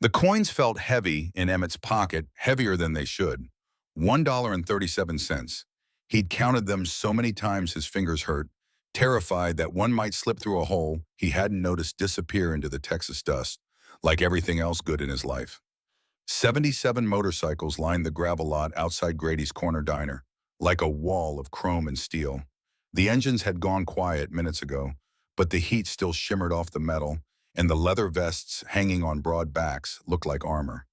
The coins felt heavy in Emmett's pocket, heavier than they should. $1.37. He'd counted them so many times his fingers hurt, terrified that one might slip through a hole he hadn't noticed disappear into the Texas dust, like everything else good in his life. 77 motorcycles lined the gravel lot outside Grady's Corner Diner, like a wall of chrome and steel. The engines had gone quiet minutes ago, but the heat still shimmered off the metal, and the leather vests hanging on broad backs looked like armor.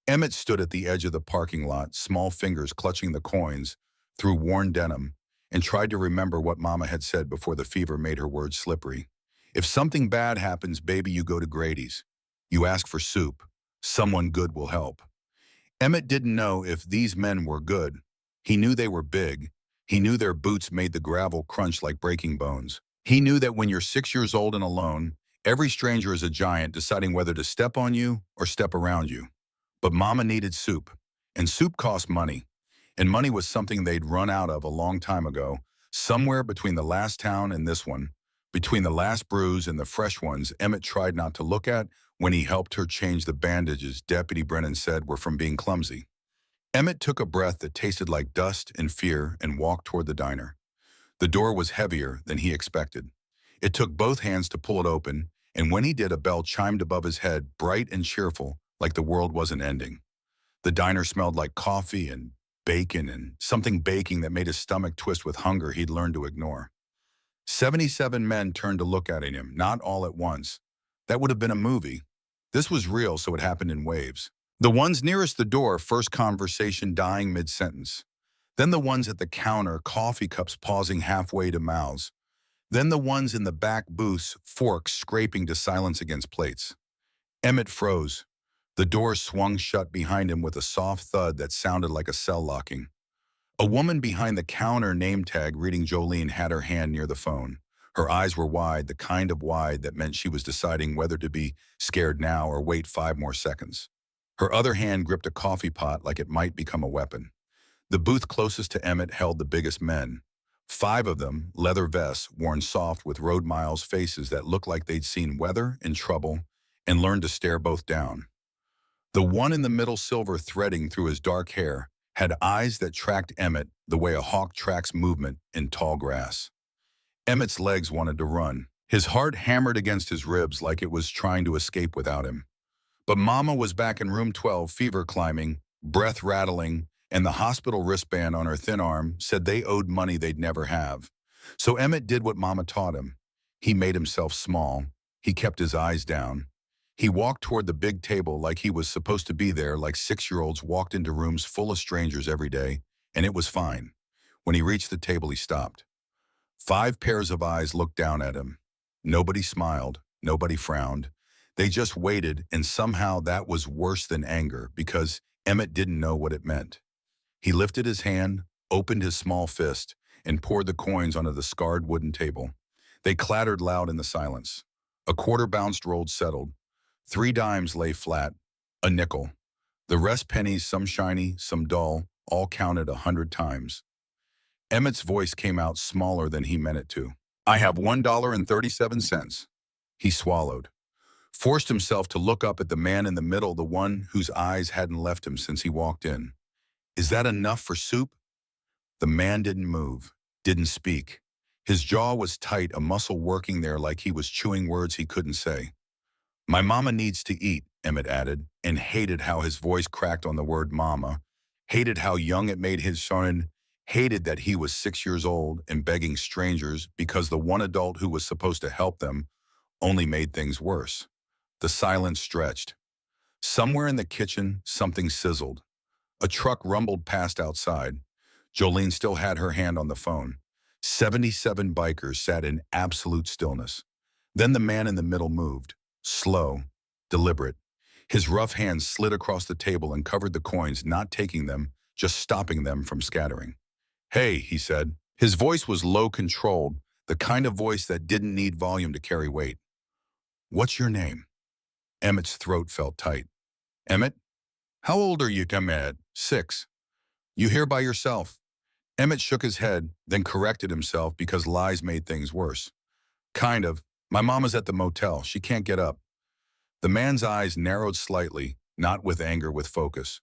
Emmett stood at the edge of the parking lot, small fingers clutching the coins through worn denim, and tried to remember what Mama had said before the fever made her words slippery. If something bad happens, baby, you go to Grady's. You ask for soup. Someone good will help. Emmett didn't know if these men were good. He knew they were big. He knew their boots made the gravel crunch like breaking bones. He knew that when you're 6 years old and alone, every stranger is a giant deciding whether to step on you or step around you. But Mama needed soup, and soup cost money. And money was something they'd run out of a long time ago, somewhere between the last town and this one. Between the last brews and the fresh ones Emmett tried not to look at when he helped her change the bandages Deputy Brennan said were from being clumsy. Emmett took a breath that tasted like dust and fear and walked toward the diner. The door was heavier than he expected. It took both hands to pull it open, and when he did, a bell chimed above his head, bright and cheerful, like the world wasn't ending. The diner smelled like coffee and bacon and something baking that made his stomach twist with hunger he'd learned to ignore. 77 men turned to look at him, not all at once. That would have been a movie. This was real, so it happened in waves. The ones nearest the door, first conversation dying mid-sentence. Then the ones at the counter, coffee cups pausing halfway to mouths. Then the ones in the back booths, forks scraping to silence against plates. Emmett froze. The door swung shut behind him with a soft thud that sounded like a cell locking. A woman behind the counter name tag reading Jolene had her hand near the phone. Her eyes were wide, the kind of wide that meant she was deciding whether to be scared now or wait 5 more seconds. Her other hand gripped a coffee pot like it might become a weapon. The booth closest to Emmett held the biggest men. 5 of them, leather vests, worn soft with road miles faces that looked like they'd seen weather and trouble and learned to stare both down. The one in the middle, silver threading through his dark hair, had eyes that tracked Emmett the way a hawk tracks movement in tall grass. Emmett's legs wanted to run. His heart hammered against his ribs like it was trying to escape without him. But Mama was back in room 12, fever climbing, breath rattling, and the hospital wristband on her thin arm said they owed money they'd never have. So Emmett did what Mama taught him. He made himself small. He kept his eyes down. He walked toward the big table like he was supposed to be there, like 6-year-olds walked into rooms full of strangers every day, and it was fine. When he reached the table, he stopped. 5 pairs of eyes looked down at him. Nobody smiled, nobody frowned. They just waited, and somehow that was worse than anger because Emmett didn't know what it meant. He lifted his hand, opened his small fist, and poured the coins onto the scarred wooden table. They clattered loud in the silence. A quarter bounced, rolled, settled. 3 dimes lay flat, a nickel. The rest pennies, some shiny, some dull, all counted 100 times. Emmett's voice came out smaller than he meant it to. I have $1.37. He swallowed, forced himself to look up at the man in the middle, the one whose eyes hadn't left him since he walked in. Is that enough for soup? The man didn't move, didn't speak. His jaw was tight, a muscle working there like he was chewing words he couldn't say. My mama needs to eat, Emmett added, and hated how his voice cracked on the word mama, hated how young it made his son, hated that he was 6 years old and begging strangers because the one adult who was supposed to help them only made things worse. The silence stretched. Somewhere in the kitchen, something sizzled. A truck rumbled past outside. Jolene still had her hand on the phone. 77 bikers sat in absolute stillness. Then the man in the middle moved. Slow, deliberate. His rough hands slid across the table and covered the coins, not taking them, just stopping them from scattering. Hey, he said. His voice was low, controlled, the kind of voice that didn't need volume to carry weight. What's your name? Emmett's throat felt tight. Emmett? How old are you, Emmett? 6. You here by yourself? Emmett shook his head, then corrected himself because lies made things worse. Kind of. My mama's at the motel. She can't get up. The man's eyes narrowed slightly, not with anger, with focus.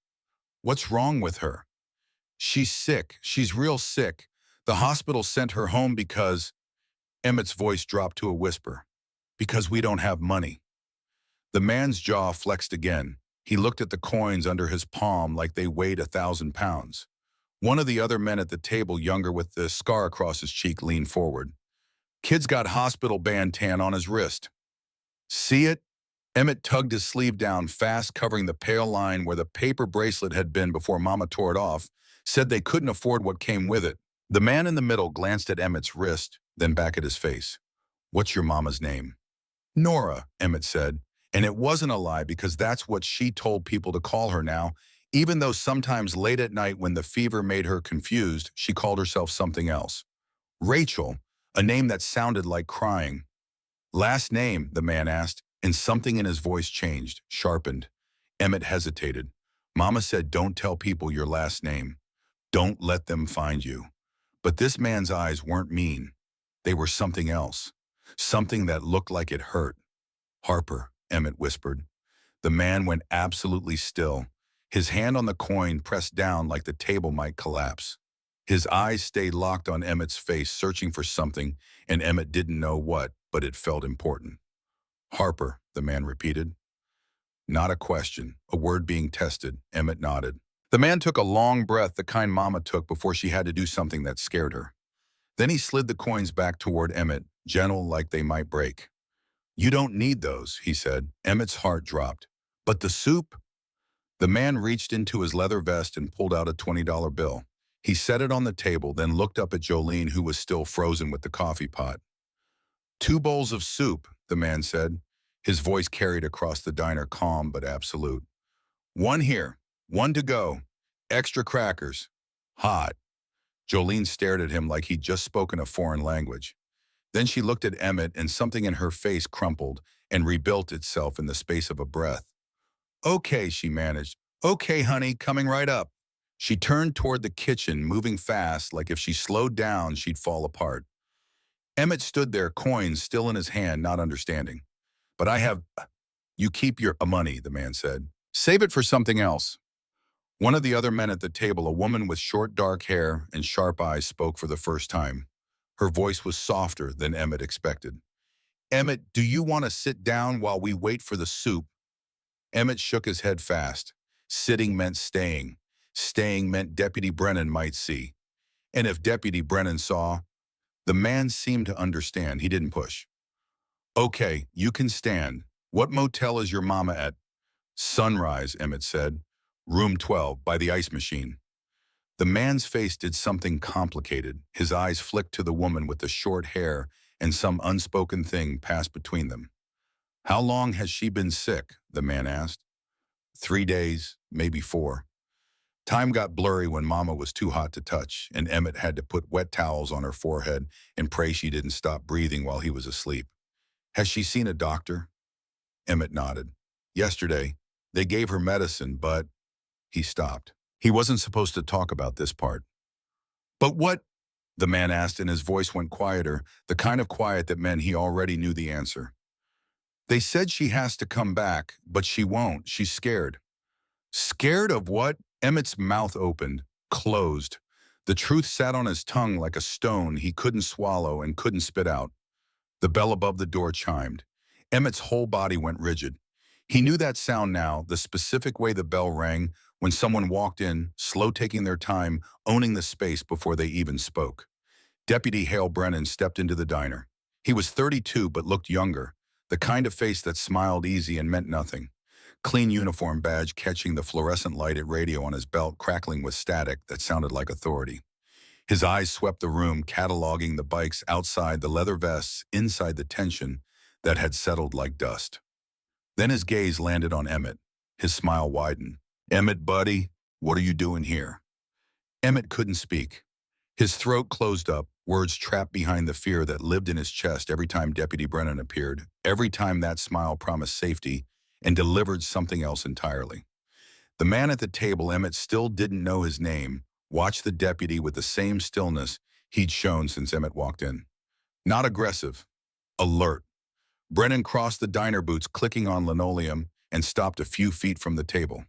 What's wrong with her? She's sick. She's real sick. The hospital sent her home because— Emmett's voice dropped to a whisper. Because we don't have money. The man's jaw flexed again. He looked at the coins under his palm like they weighed 1,000 pounds. One of the other men at the table, younger with the scar across his cheek, leaned forward. Kid's got hospital band tan on his wrist. See it? Emmett tugged his sleeve down fast, covering the pale line where the paper bracelet had been before Mama tore it off, said they couldn't afford what came with it. The man in the middle glanced at Emmett's wrist, then back at his face. What's your mama's name? Nora, Emmett said. And it wasn't a lie, because that's what she told people to call her now, even though sometimes late at night when the fever made her confused, she called herself something else. Rachel, a name that sounded like crying. Last name, the man asked, and something in his voice changed, sharpened. Emmett hesitated. Mama said don't tell people your last name. Don't let them find you. But this man's eyes weren't mean. They were something else. Something that looked like it hurt. Harper, Emmett whispered. The man went absolutely still, his hand on the coin pressed down like the table might collapse. His eyes stayed locked on Emmett's face, searching for something, and Emmett didn't know what, but it felt important. Harper, the man repeated. Not a question, a word being tested. Emmett nodded. The man took a long breath, the kind Mama took before she had to do something that scared her. Then he slid the coins back toward Emmett, gentle like they might break. You don't need those, he said. Emmett's heart dropped. But the soup? The man reached into his leather vest and pulled out a $20 bill. He set it on the table, then looked up at Jolene, who was still frozen with the coffee pot. 2 bowls of soup, the man said. His voice carried across the diner, calm but absolute. 1 here, 1 to go. Extra crackers. Hot. Jolene stared at him like he'd just spoken a foreign language. Then she looked at Emmett, and something in her face crumpled and rebuilt itself in the space of a breath. Okay, she managed. Okay, honey, coming right up. She turned toward the kitchen, moving fast, like if she slowed down, she'd fall apart. Emmett stood there, coins still in his hand, not understanding. But I have— You keep your money, the man said. Save it for something else. One of the other men at the table, a woman with short dark hair and sharp eyes, spoke for the first time. Her voice was softer than Emmett expected. Emmett, do you want to sit down while we wait for the soup? Emmett shook his head fast. Sitting meant staying. Staying meant Deputy Brennan might see. And if Deputy Brennan saw— The man seemed to understand. He didn't push. Okay, you can stand. What motel is your mama at? Sunrise, Emmett said. Room 12, by the ice machine. The man's face did something complicated. His eyes flicked to the woman with the short hair, and some unspoken thing passed between them. How long has she been sick? The man asked. 3 days, maybe 4. Time got blurry when Mama was too hot to touch, and Emmett had to put wet towels on her forehead and pray she didn't stop breathing while he was asleep. Has she seen a doctor? Emmett nodded. Yesterday. They gave her medicine, but— He stopped. He wasn't supposed to talk about this part. But what? The man asked, and his voice went quieter, the kind of quiet that meant he already knew the answer. They said she has to come back, but she won't. She's scared. Scared of what? Emmett's mouth opened, closed. The truth sat on his tongue like a stone he couldn't swallow and couldn't spit out. The bell above the door chimed. Emmett's whole body went rigid. He knew that sound now, the specific way the bell rang when someone walked in, slow, taking their time, owning the space before they even spoke. Deputy Hale Brennan stepped into the diner. He was 32 but looked younger, the kind of face that smiled easy and meant nothing. Clean uniform badge catching the fluorescent lighted radio on his belt, crackling with static that sounded like authority. His eyes swept the room, cataloging the bikes outside, the leather vests, inside the tension that had settled like dust. Then his gaze landed on Emmett. His smile widened. Emmett, buddy, what are you doing here? Emmett couldn't speak. His throat closed up, words trapped behind the fear that lived in his chest every time Deputy Brennan appeared, every time that smile promised safety and delivered something else entirely. The man at the table, Emmett still didn't know his name, watched the deputy with the same stillness he'd shown since Emmett walked in. Not aggressive, alert. Brennan crossed the diner boots, clicking on linoleum, and stopped a few feet from the table.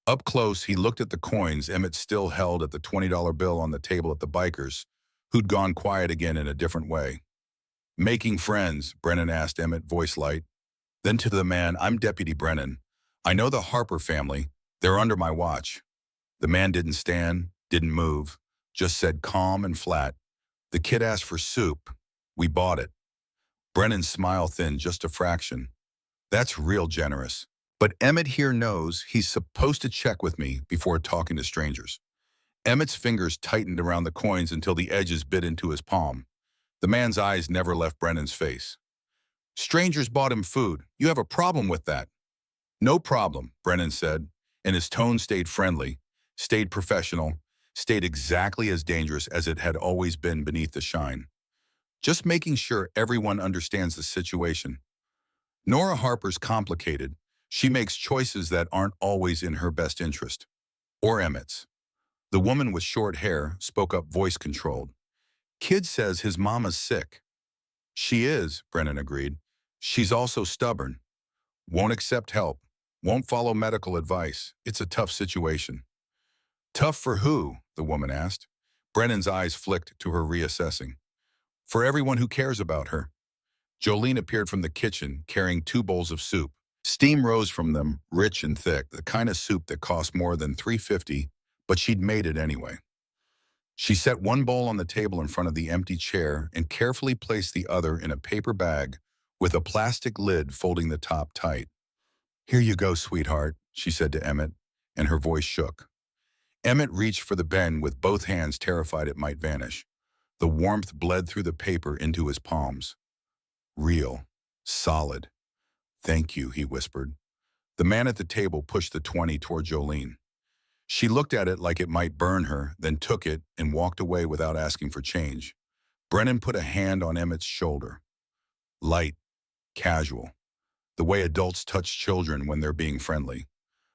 Up close, he looked at the coins Emmett still held at the $20 bill on the table at the bikers, who'd gone quiet again in a different way. Making friends, Brennan asked Emmett, voice light. Then to the man, I'm Deputy Brennan. I know the Harper family. They're under my watch. The man didn't stand, didn't move, just said calm and flat. The kid asked for soup. We bought it. Brennan's smile thinned just a fraction. That's real generous. But Emmett here knows he's supposed to check with me before talking to strangers. Emmett's fingers tightened around the coins until the edges bit into his palm. The man's eyes never left Brennan's face. Strangers bought him food. You have a problem with that? No problem, Brennan said, and his tone stayed friendly, stayed professional, stayed exactly as dangerous as it had always been beneath the shine. Just making sure everyone understands the situation. Nora Harper's complicated. She makes choices that aren't always in her best interest. Or Emmett's. The woman with short hair spoke up, voice controlled. Kid says his mama's sick. She is, Brennan agreed. She's also stubborn. Won't accept help. Won't follow medical advice. It's a tough situation. Tough for who? The woman asked. Brennan's eyes flicked to her, reassessing. For everyone who cares about her. Jolene appeared from the kitchen, carrying 2 bowls of soup. Steam rose from them, rich and thick, the kind of soup that cost more than $3.50, but she'd made it anyway. She set one bowl on the table in front of the empty chair and carefully placed the other in a paper bag with a plastic lid folding the top tight. Here you go, sweetheart, she said to Emmett, and her voice shook. Emmett reached for the bin with both hands, terrified it might vanish. The warmth bled through the paper into his palms. Real. Solid. Thank you, he whispered. The man at the table pushed the 20 toward Jolene. She looked at it like it might burn her, then took it and walked away without asking for change. Brennan put a hand on Emmett's shoulder. Light. Casual. The way adults touch children when they're being friendly.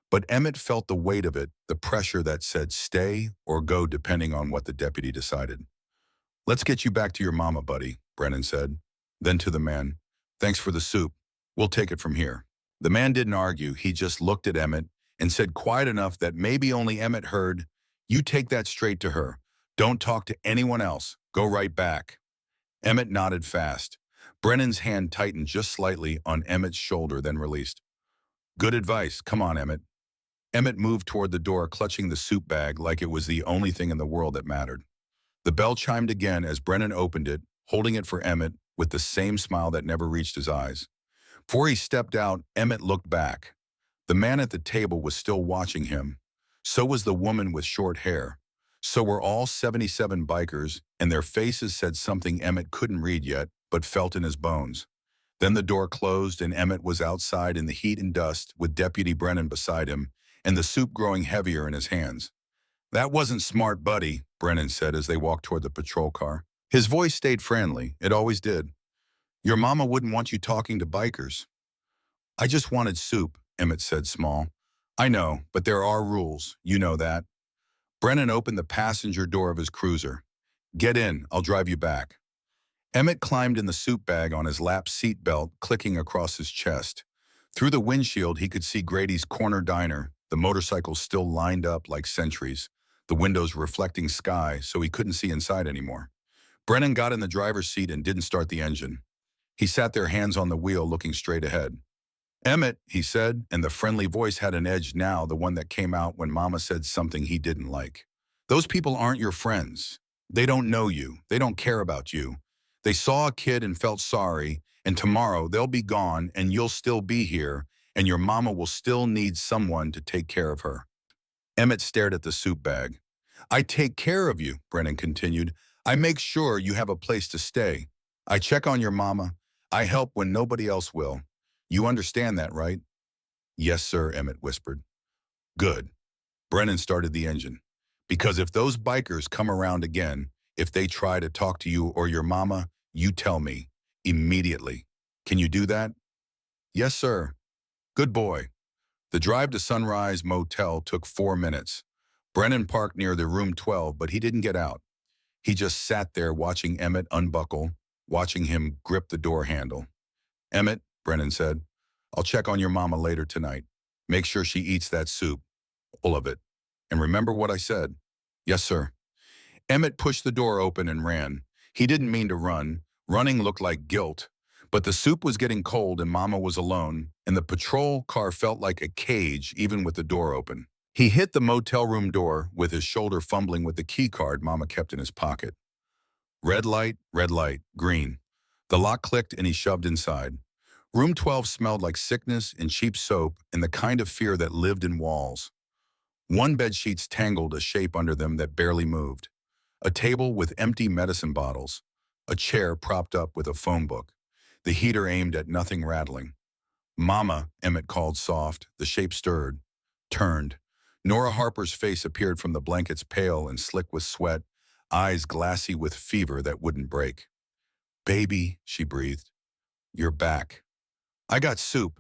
But Emmett felt the weight of it, the pressure that said stay or go depending on what the deputy decided. Let's get you back to your mama, buddy, Brennan said. Then to the man, thanks for the soup. We'll take it from here. The man didn't argue. He just looked at Emmett and said quiet enough that maybe only Emmett heard, you take that straight to her. Don't talk to anyone else. Go right back. Emmett nodded fast. Brennan's hand tightened just slightly on Emmett's shoulder, then released. Good advice. Come on, Emmett. Emmett moved toward the door, clutching the soup bag like it was the only thing in the world that mattered. The bell chimed again as Brennan opened it, holding it for Emmett with the same smile that never reached his eyes. Before he stepped out, Emmett looked back. The man at the table was still watching him. So was the woman with short hair. So were all 77 bikers, and their faces said something Emmett couldn't read yet, but felt in his bones. Then the door closed and Emmett was outside in the heat and dust with Deputy Brennan beside him and the soup growing heavier in his hands. That wasn't smart, buddy, Brennan said as they walked toward the patrol car. His voice stayed friendly. It always did. Your mama wouldn't want you talking to bikers. I just wanted soup, Emmett said, small. I know, but there are rules. You know that. Brennan opened the passenger door of his cruiser. Get in. I'll drive you back. Emmett climbed in the soup bag on his lap seat belt, clicking across his chest. Through the windshield, he could see Grady's corner diner, the motorcycles still lined up like sentries, the windows reflecting sky so he couldn't see inside anymore. Brennan got in the driver's seat and didn't start the engine. He sat there, hands on the wheel, looking straight ahead. Emmett, he said, and the friendly voice had an edge now, the one that came out when Mama said something he didn't like. Those people aren't your friends. They don't know you. They don't care about you. They saw a kid and felt sorry, and tomorrow they'll be gone and you'll still be here, and your mama will still need someone to take care of her. Emmett stared at the soup bag. I take care of you, Brennan continued. I make sure you have a place to stay. I check on your mama. I help when nobody else will. You understand that, right? Yes, sir, Emmett whispered. Good. Brennan started the engine. Because if those bikers come around again, if they try to talk to you or your mama, you tell me. Immediately. Can you do that? Yes, sir. Good boy. The drive to Sunrise Motel took 4 minutes. Brennan parked near the room 12, but he didn't get out. He just sat there watching Emmett unbuckle, watching him grip the door handle. Emmett, Brennan said. I'll check on your mama later tonight. Make sure she eats that soup, all of it. And remember what I said. Yes, sir. Emmett pushed the door open and ran. He didn't mean to run. Running looked like guilt. But the soup was getting cold and Mama was alone, and the patrol car felt like a cage even with the door open. He hit the motel room door with his shoulder fumbling with the key card Mama kept in his pocket. Red light, green. The lock clicked and he shoved inside. Room 12 smelled like sickness and cheap soap and the kind of fear that lived in walls. One bed sheets tangled a shape under them that barely moved. A table with empty medicine bottles. A chair propped up with a phone book. The heater aimed at nothing rattling. Mama, Emmett called soft. The shape stirred, turned. Nora Harper's face appeared from the blankets, pale and slick with sweat, eyes glassy with fever that wouldn't break. Baby, she breathed. You're back. I got soup.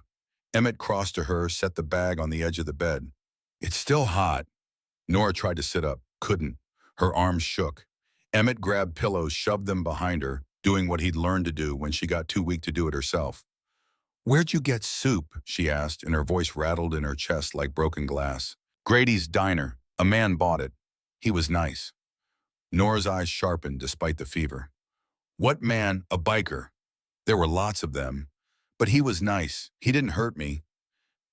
Emmett crossed to her, set the bag on the edge of the bed. It's still hot. Nora tried to sit up, couldn't. Her arms shook. Emmett grabbed pillows, shoved them behind her, doing what he'd learned to do when she got too weak to do it herself. Where'd you get soup? She asked, and her voice rattled in her chest like broken glass. Grady's diner. A man bought it. He was nice. Nora's eyes sharpened despite the fever. What man? A biker. There were lots of them. But he was nice. He didn't hurt me.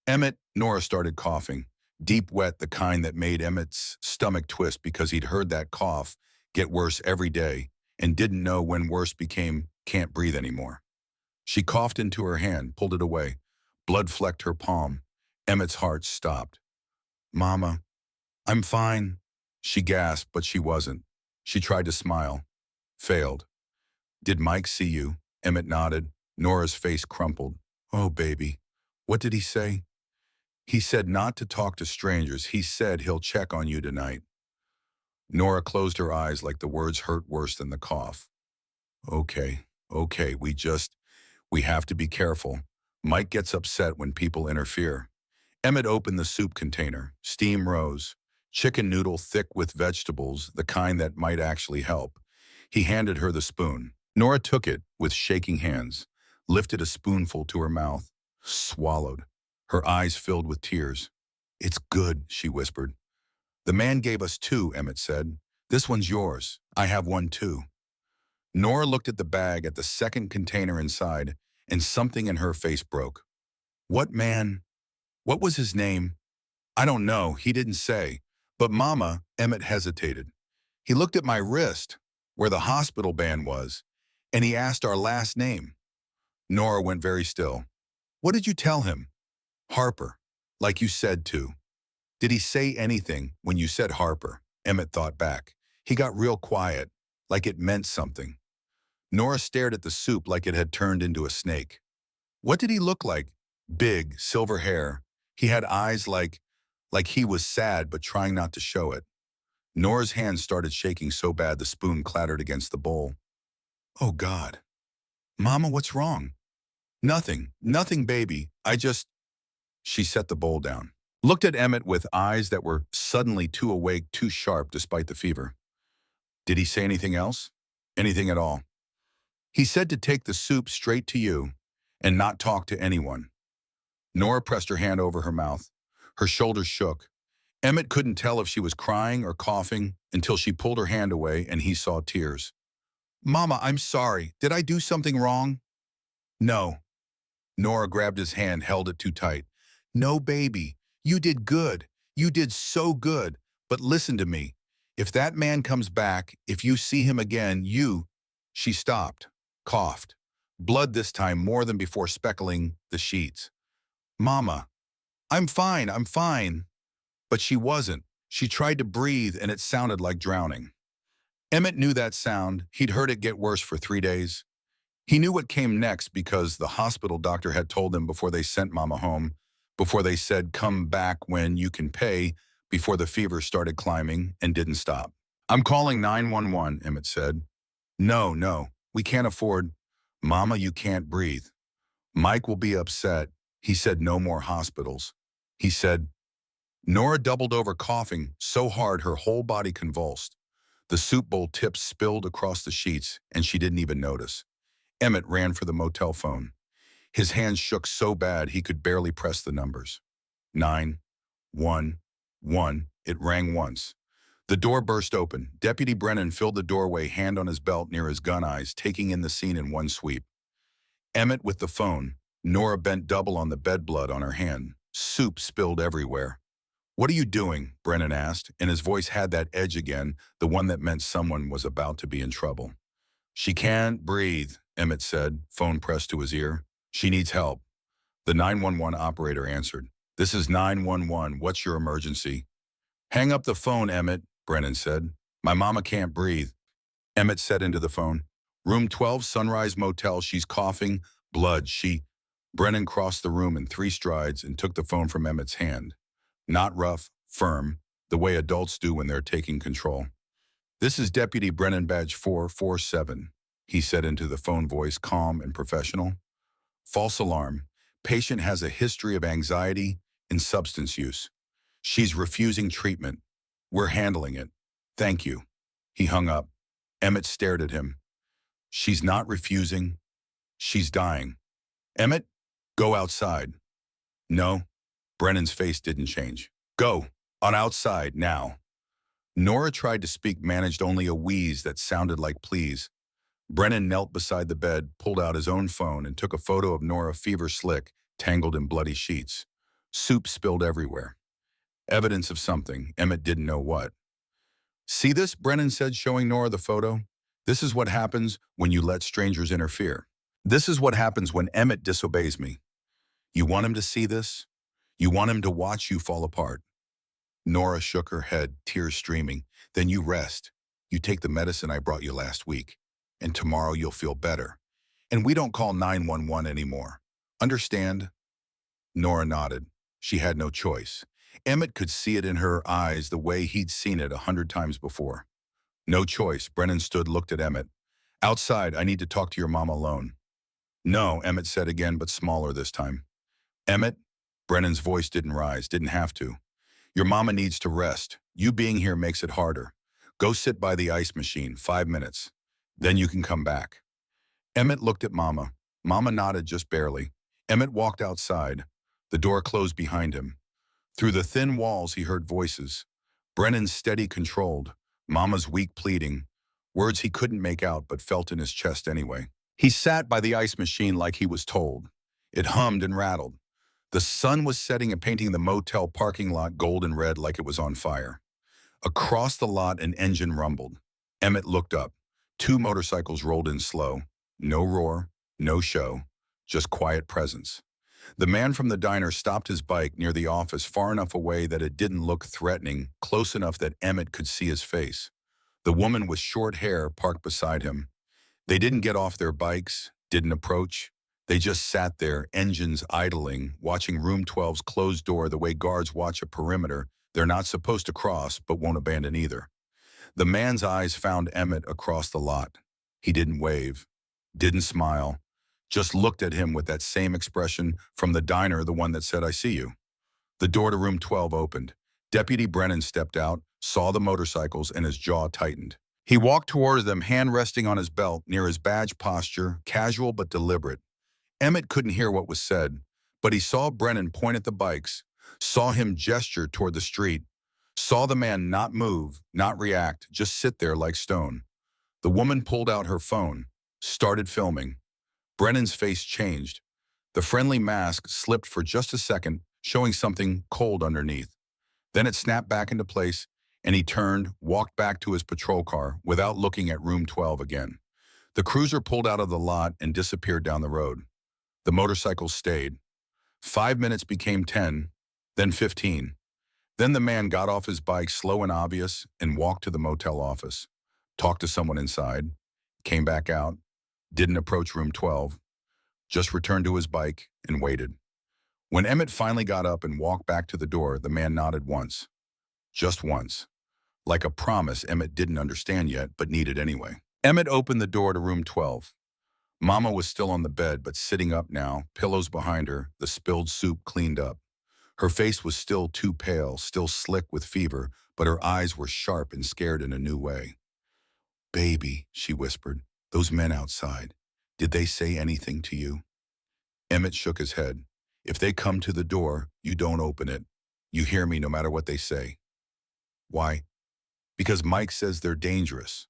Emmett, Nora started coughing. Deep wet, the kind that made Emmett's stomach twist because he'd heard that cough get worse every day and didn't know when worse became can't breathe anymore. She coughed into her hand, pulled it away. Blood flecked her palm. Emmett's heart stopped. Mama, I'm fine. She gasped, but she wasn't. She tried to smile. Failed. Did Mike see you? Emmett nodded. Nora's face crumpled. Oh, baby. What did he say? He said not to talk to strangers. He said he'll check on you tonight. Nora closed her eyes like the words hurt worse than the cough. Okay, we have to be careful. Mike gets upset when people interfere. Emmett opened the soup container. Steam rose. Chicken noodle thick with vegetables, the kind that might actually help. He handed her the spoon. Nora took it with shaking hands, lifted a spoonful to her mouth, swallowed. Her eyes filled with tears. It's good, she whispered. The man gave us two, Emmett said. This one's yours. I have one too. Nora looked at the bag at the second container inside, and something in her face broke. What man? What was his name? I don't know, he didn't say. But Mama, Emmett hesitated. He looked at my wrist, where the hospital band was, and he asked our last name. Nora went very still. What did you tell him? Harper, like you said to. Did he say anything when you said Harper? Emmett thought back. He got real quiet, like it meant something. Nora stared at the soup like it had turned into a snake. What did he look like? Big, silver hair. He had eyes like he was sad but trying not to show it. Nora's hands started shaking so bad the spoon clattered against the bowl. Oh, God. Mama, what's wrong? Nothing, baby. She set the bowl down. Looked at Emmett with eyes that were suddenly too awake, too sharp despite the fever. Did he say anything else? Anything at all? He said to take the soup straight to you and not talk to anyone. Nora pressed her hand over her mouth. Her shoulders shook. Emmett couldn't tell if she was crying or coughing until she pulled her hand away and he saw tears. Mama, I'm sorry. Did I do something wrong? No. Nora grabbed his hand, held it too tight. No, baby. You did good. You did so good. But listen to me. If that man comes back, if you see him again, She stopped, coughed. Blood this time more than before speckling the sheets. Mama, I'm fine. But she wasn't. She tried to breathe and it sounded like drowning. Emmett knew that sound. He'd heard it get worse for 3 days. He knew what came next because the hospital doctor had told him before they sent Mama home, before they said come back when you can pay, before the fever started climbing and didn't stop. I'm calling 911, Emmett said. No, we can't afford. Mama, you can't breathe. Mike will be upset. He said no more hospitals. He said. Nora doubled over coughing so hard her whole body convulsed. The soup bowl tips spilled across the sheets and she didn't even notice. Emmett ran for the motel phone. His hands shook so bad he could barely press the numbers. 911. It rang once. The door burst open. Deputy Brennan filled the doorway, hand on his belt near his gun eyes, taking in the scene in one sweep. Emmett with the phone. Nora bent double on the bed, blood on her hand. Soup spilled everywhere. "What are you doing?" Brennan asked, and his voice had that edge again, the one that meant someone was about to be in trouble. "She can't breathe," Emmett said, phone pressed to his ear. "She needs help." The 911 operator answered. "This is 911. What's your emergency?" "Hang up the phone, Emmett," Brennan said. "My mama can't breathe." Emmett said into the phone. "Room 12, Sunrise Motel. She's coughing. Blood. Brennan crossed the room in 3 strides and took the phone from Emmett's hand. Not rough, firm, the way adults do when they're taking control. "This is Deputy Brennan, badge 447, he said into the phone, voice calm and professional. "False alarm. Patient has a history of anxiety and substance use. She's refusing treatment. We're handling it. Thank you." He hung up. Emmett stared at him. "She's not refusing. She's dying. Emmett, go outside." "No." Brennan's face didn't change. "Go. On outside, now." Nora tried to speak, managed only a wheeze that sounded like please. Brennan knelt beside the bed, pulled out his own phone, and took a photo of Nora, fever slick, tangled in bloody sheets. Soup spilled everywhere. Evidence of something, Emmett didn't know what. "See this?" Brennan said, showing Nora the photo. "This is what happens when you let strangers interfere. This is what happens when Emmett disobeys me. You want him to see this? You want him to watch you fall apart." Nora shook her head, tears streaming. "Then you rest. You take the medicine I brought you last week. And tomorrow you'll feel better. And we don't call 911 anymore. Understand?" Nora nodded. She had no choice. Emmett could see it in her eyes the way he'd seen it 100 times before. "No choice." Brennan stood, looked at Emmett. "Outside, I need to talk to your mom alone." "No," Emmett said again, but smaller this time. "Emmett," Brennan's voice didn't rise, didn't have to. "Your mama needs to rest. You being here makes it harder. Go sit by the ice machine, 5 minutes. Then you can come back." Emmett looked at Mama. Mama nodded just barely. Emmett walked outside. The door closed behind him. Through the thin walls he heard voices. Brennan's steady, controlled. Mama's weak pleading. Words he couldn't make out but felt in his chest anyway. He sat by the ice machine like he was told. It hummed and rattled. The sun was setting and painting the motel parking lot gold and red like it was on fire. Across the lot, an engine rumbled. Emmett looked up. 2 motorcycles rolled in slow. No roar, no show, just quiet presence. The man from the diner stopped his bike near the office, far enough away that it didn't look threatening, close enough that Emmett could see his face. The woman with short hair parked beside him. They didn't get off their bikes, didn't approach. They just sat there, engines idling, watching room 12's closed door the way guards watch a perimeter they're not supposed to cross but won't abandon either. The man's eyes found Emmett across the lot. He didn't wave, didn't smile, just looked at him with that same expression from the diner, the one that said, "I see you." The door to room 12 opened. Deputy Brennan stepped out, saw the motorcycles, and his jaw tightened. He walked toward them, hand resting on his belt, near his badge, posture, casual but deliberate. Emmett couldn't hear what was said, but he saw Brennan point at the bikes, saw him gesture toward the street, saw the man not move, not react, just sit there like stone. The woman pulled out her phone, started filming. Brennan's face changed. The friendly mask slipped for just a second, showing something cold underneath. Then it snapped back into place, and he turned, walked back to his patrol car without looking at room 12 again. The cruiser pulled out of the lot and disappeared down the road. The motorcycles stayed. 5 minutes became 10, then 15. Then the man got off his bike, slow and obvious, and walked to the motel office. Talked to someone inside, came back out, didn't approach room 12, just returned to his bike and waited. When Emmett finally got up and walked back to the door, the man nodded once. Just once. Like a promise Emmett didn't understand yet, but needed anyway. Emmett opened the door to room 12. Mama was still on the bed, but sitting up now, pillows behind her, the spilled soup cleaned up. Her face was still too pale, still slick with fever, but her eyes were sharp and scared in a new way. "Baby," she whispered, "those men outside, did they say anything to you?" Emmett shook his head. If they come to the door, you don't open it. You hear me no matter what they say. Why? Because Mike says they're dangerous.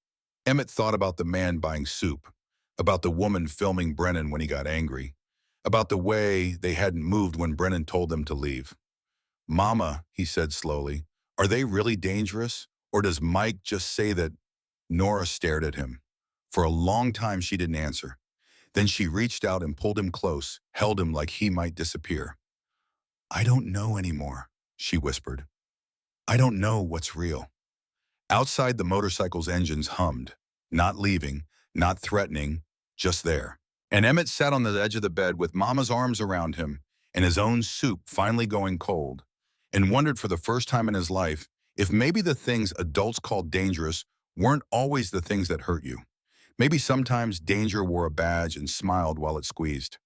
Emmett thought about the man buying soup, about the woman filming Brennan when he got angry, about the way they hadn't moved when Brennan told them to leave. Mama, he said slowly, are they really dangerous? Or does Mike just say that? Nora stared at him. For a long time she didn't answer. Then she reached out and pulled him close, held him like he might disappear. I don't know anymore, she whispered. I don't know what's real. Outside, the motorcycle's engines hummed, not leaving, not threatening, just there. And Emmett sat on the edge of the bed with Mama's arms around him and his own soup finally going cold, and wondered for the first time in his life if maybe the things adults called dangerous weren't always the things that hurt you. Maybe sometimes danger wore a badge and smiled while it squeezed.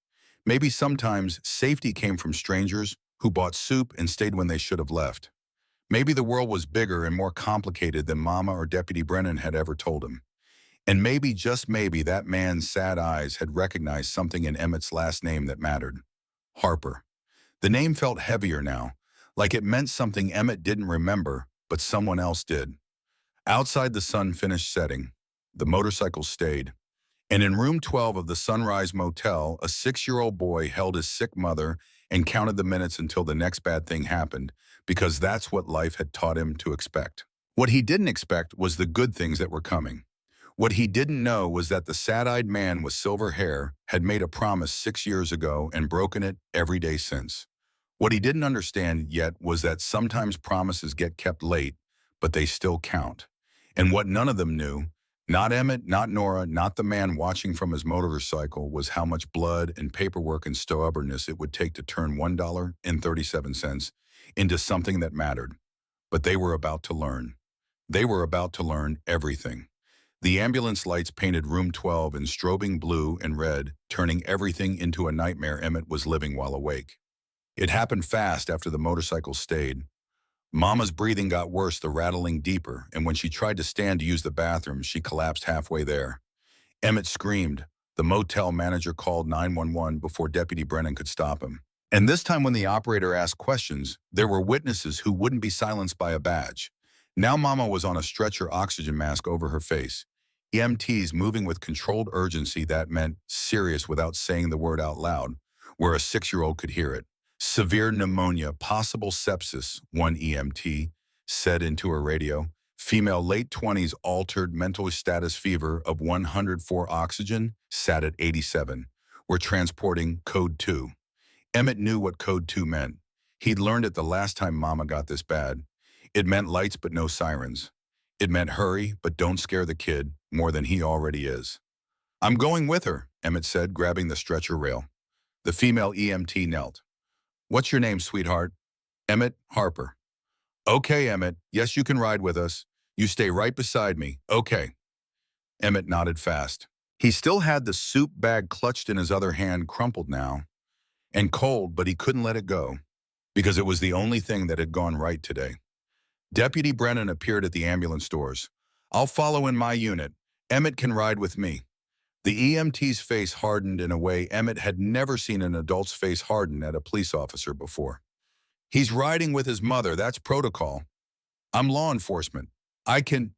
Maybe sometimes safety came from strangers who bought soup and stayed when they should have left. Maybe the world was bigger and more complicated than Mama or Deputy Brennan had ever told him. And maybe, just maybe, that man's sad eyes had recognized something in Emmett's last name that mattered. Harper. The name felt heavier now, like it meant something Emmett didn't remember, but someone else did. Outside, the sun finished setting. The motorcycle stayed. And in room 12 of the Sunrise Motel, a 6-year-old boy held his sick mother and counted the minutes until the next bad thing happened, because that's what life had taught him to expect. What he didn't expect was the good things that were coming. What he didn't know was that the sad-eyed man with silver hair had made a promise 6 years ago and broken it every day since. What he didn't understand yet was that sometimes promises get kept late, but they still count. And what none of them knew, not Emmett, not Nora, not the man watching from his motorcycle, was how much blood and paperwork and stubbornness it would take to turn $1.37 into something that mattered. But they were about to learn. They were about to learn everything. The ambulance lights painted room 12 in strobing blue and red, turning everything into a nightmare Emmett was living while awake. It happened fast after the motorcycle stayed. Mama's breathing got worse, the rattling deeper, and when she tried to stand to use the bathroom, she collapsed halfway there. Emmett screamed. The motel manager called 911 before Deputy Brennan could stop him. And this time when the operator asked questions, there were witnesses who wouldn't be silenced by a badge. Now Mama was on a stretcher, oxygen mask over her face. EMTs moving with controlled urgency that meant serious without saying the word out loud, where a 6-year-old could hear it. Severe pneumonia, possible sepsis, one EMT said into her radio. Female late 20s, altered mental status, fever of 104, oxygen, sat at 87. We're transporting code 2. Emmett knew what code 2 meant. He'd learned it the last time Mama got this bad. It meant lights but no sirens. It meant hurry, but don't scare the kid more than he already is. I'm going with her, Emmett said, grabbing the stretcher rail. The female EMT knelt. What's your name, sweetheart? Emmett, Harper. Okay, Emmett. Yes, you can ride with us. You stay right beside me. Okay. Emmett nodded fast. He still had the soup bag clutched in his other hand, crumpled now, and cold, but he couldn't let it go, because it was the only thing that had gone right today. Deputy Brennan appeared at the ambulance doors. I'll follow in my unit. Emmett can ride with me. The EMT's face hardened in a way Emmett had never seen an adult's face harden at a police officer before. He's riding with his mother. That's protocol. I'm law enforcement. I can...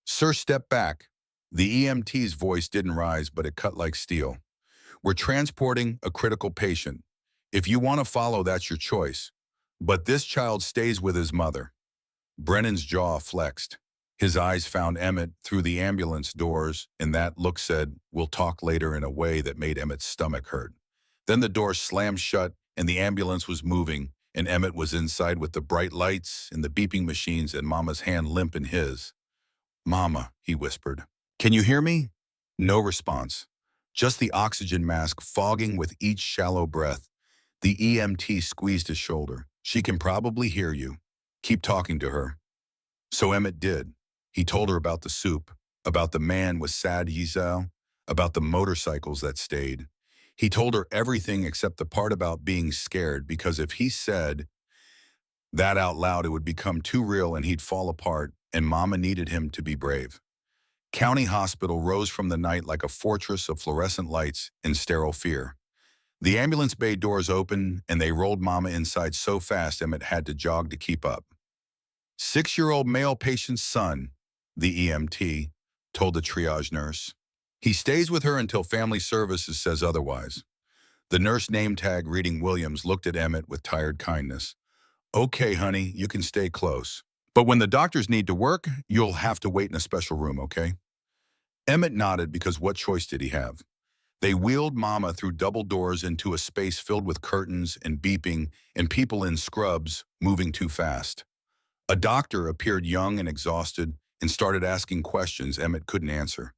Sir, step back. The EMT's voice didn't rise, but it cut like steel. We're transporting a critical patient. If you want to follow, that's your choice. But this child stays with his mother. Brennan's jaw flexed. His eyes found Emmett through the ambulance doors, and that look said, we'll talk later, in a way that made Emmett's stomach hurt. Then the door slammed shut, and the ambulance was moving, and Emmett was inside with the bright lights and the beeping machines and Mama's hand limp in his. Mama, he whispered. Can you hear me? No response. Just the oxygen mask fogging with each shallow breath. The EMT squeezed his shoulder. She can probably hear you. Keep talking to her. So Emmett did. He told her about the soup, about the man with sad Yizal, about the motorcycles that stayed. He told her everything except the part about being scared, because if he said that out loud, it would become too real and he'd fall apart, and Mama needed him to be brave. County Hospital rose from the night like a fortress of fluorescent lights and sterile fear. The ambulance bay doors opened, and they rolled Mama inside so fast Emmett had to jog to keep up. 6-year-old male patient's son, the EMT, told the triage nurse. He stays with her until family services says otherwise. The nurse name tag reading Williams looked at Emmett with tired kindness. Okay, honey, you can stay close. But when the doctors need to work, you'll have to wait in a special room, okay? Emmett nodded because what choice did he have? They wheeled Mama through double doors into a space filled with curtains and beeping and people in scrubs moving too fast. A doctor appeared young and exhausted and started asking questions Emmett couldn't answer.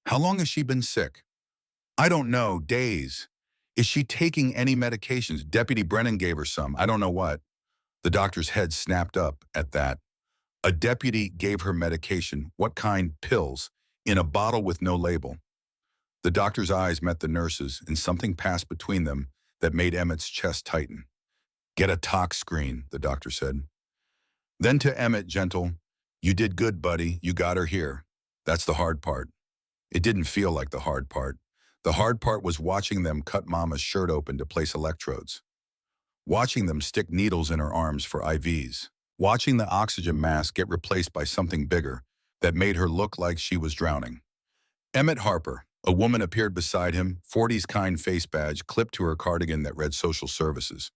How long has she been sick? I don't know, days. Is she taking any medications? Deputy Brennan gave her some, I don't know what. The doctor's head snapped up at that. A deputy gave her medication. What kind? Pills. In a bottle with no label. The doctor's eyes met the nurse's, and something passed between them that made Emmett's chest tighten. Get a tox screen, the doctor said. Then to Emmett, gentle, you did good, buddy. You got her here. That's the hard part. It didn't feel like the hard part. The hard part was watching them cut Mama's shirt open to place electrodes. Watching them stick needles in her arms for IVs. Watching the oxygen mask get replaced by something bigger that made her look like she was drowning. Emmett Harper, a woman appeared beside him, 40s kind face badge clipped to her cardigan that read social services.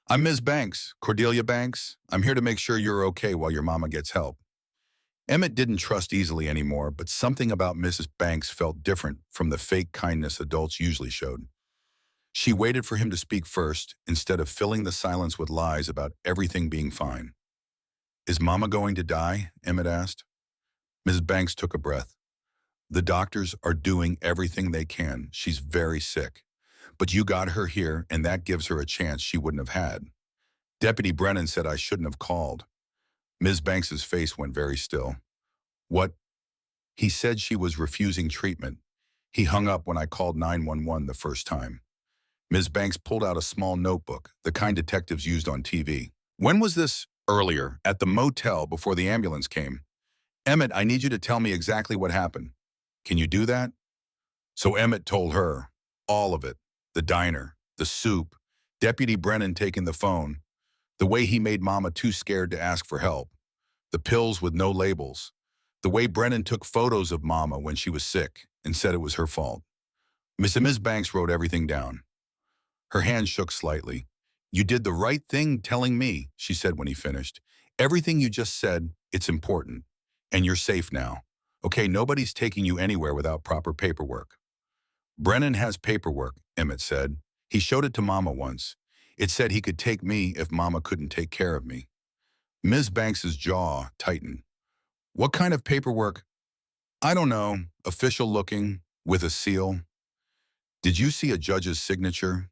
I'm Ms. Banks, Cordelia Banks. I'm here to make sure you're okay while your mama gets help. Emmett didn't trust easily anymore, but something about Mrs. Banks felt different from the fake kindness adults usually showed. She waited for him to speak first, instead of filling the silence with lies about everything being fine. Is Mama going to die? Emmett asked. Mrs. Banks took a breath. The doctors are doing everything they can. She's very sick. But you got her here, and that gives her a chance she wouldn't have had. Deputy Brennan said I shouldn't have called. Ms. Banks's face went very still. What? He said she was refusing treatment. He hung up when I called 911 the first time. Ms. Banks pulled out a small notebook, the kind detectives used on TV. When was this? Earlier, at the motel before the ambulance came. Emmett, I need you to tell me exactly what happened. Can you do that? So Emmett told her, all of it. The diner, the soup, Deputy Brennan taking the phone, the way he made Mama too scared to ask for help, the pills with no labels, the way Brennan took photos of Mama when she was sick and said it was her fault. Ms. Banks wrote everything down. Her hand shook slightly. You did the right thing telling me, she said when he finished. Everything you just said, it's important. And you're safe now. Okay, nobody's taking you anywhere without proper paperwork. Brennan has paperwork, Emmett said. He showed it to Mama once. It said he could take me if Mama couldn't take care of me. Ms. Banks's jaw tightened. What kind of paperwork? I don't know, official looking, with a seal. Did you see a judge's signature?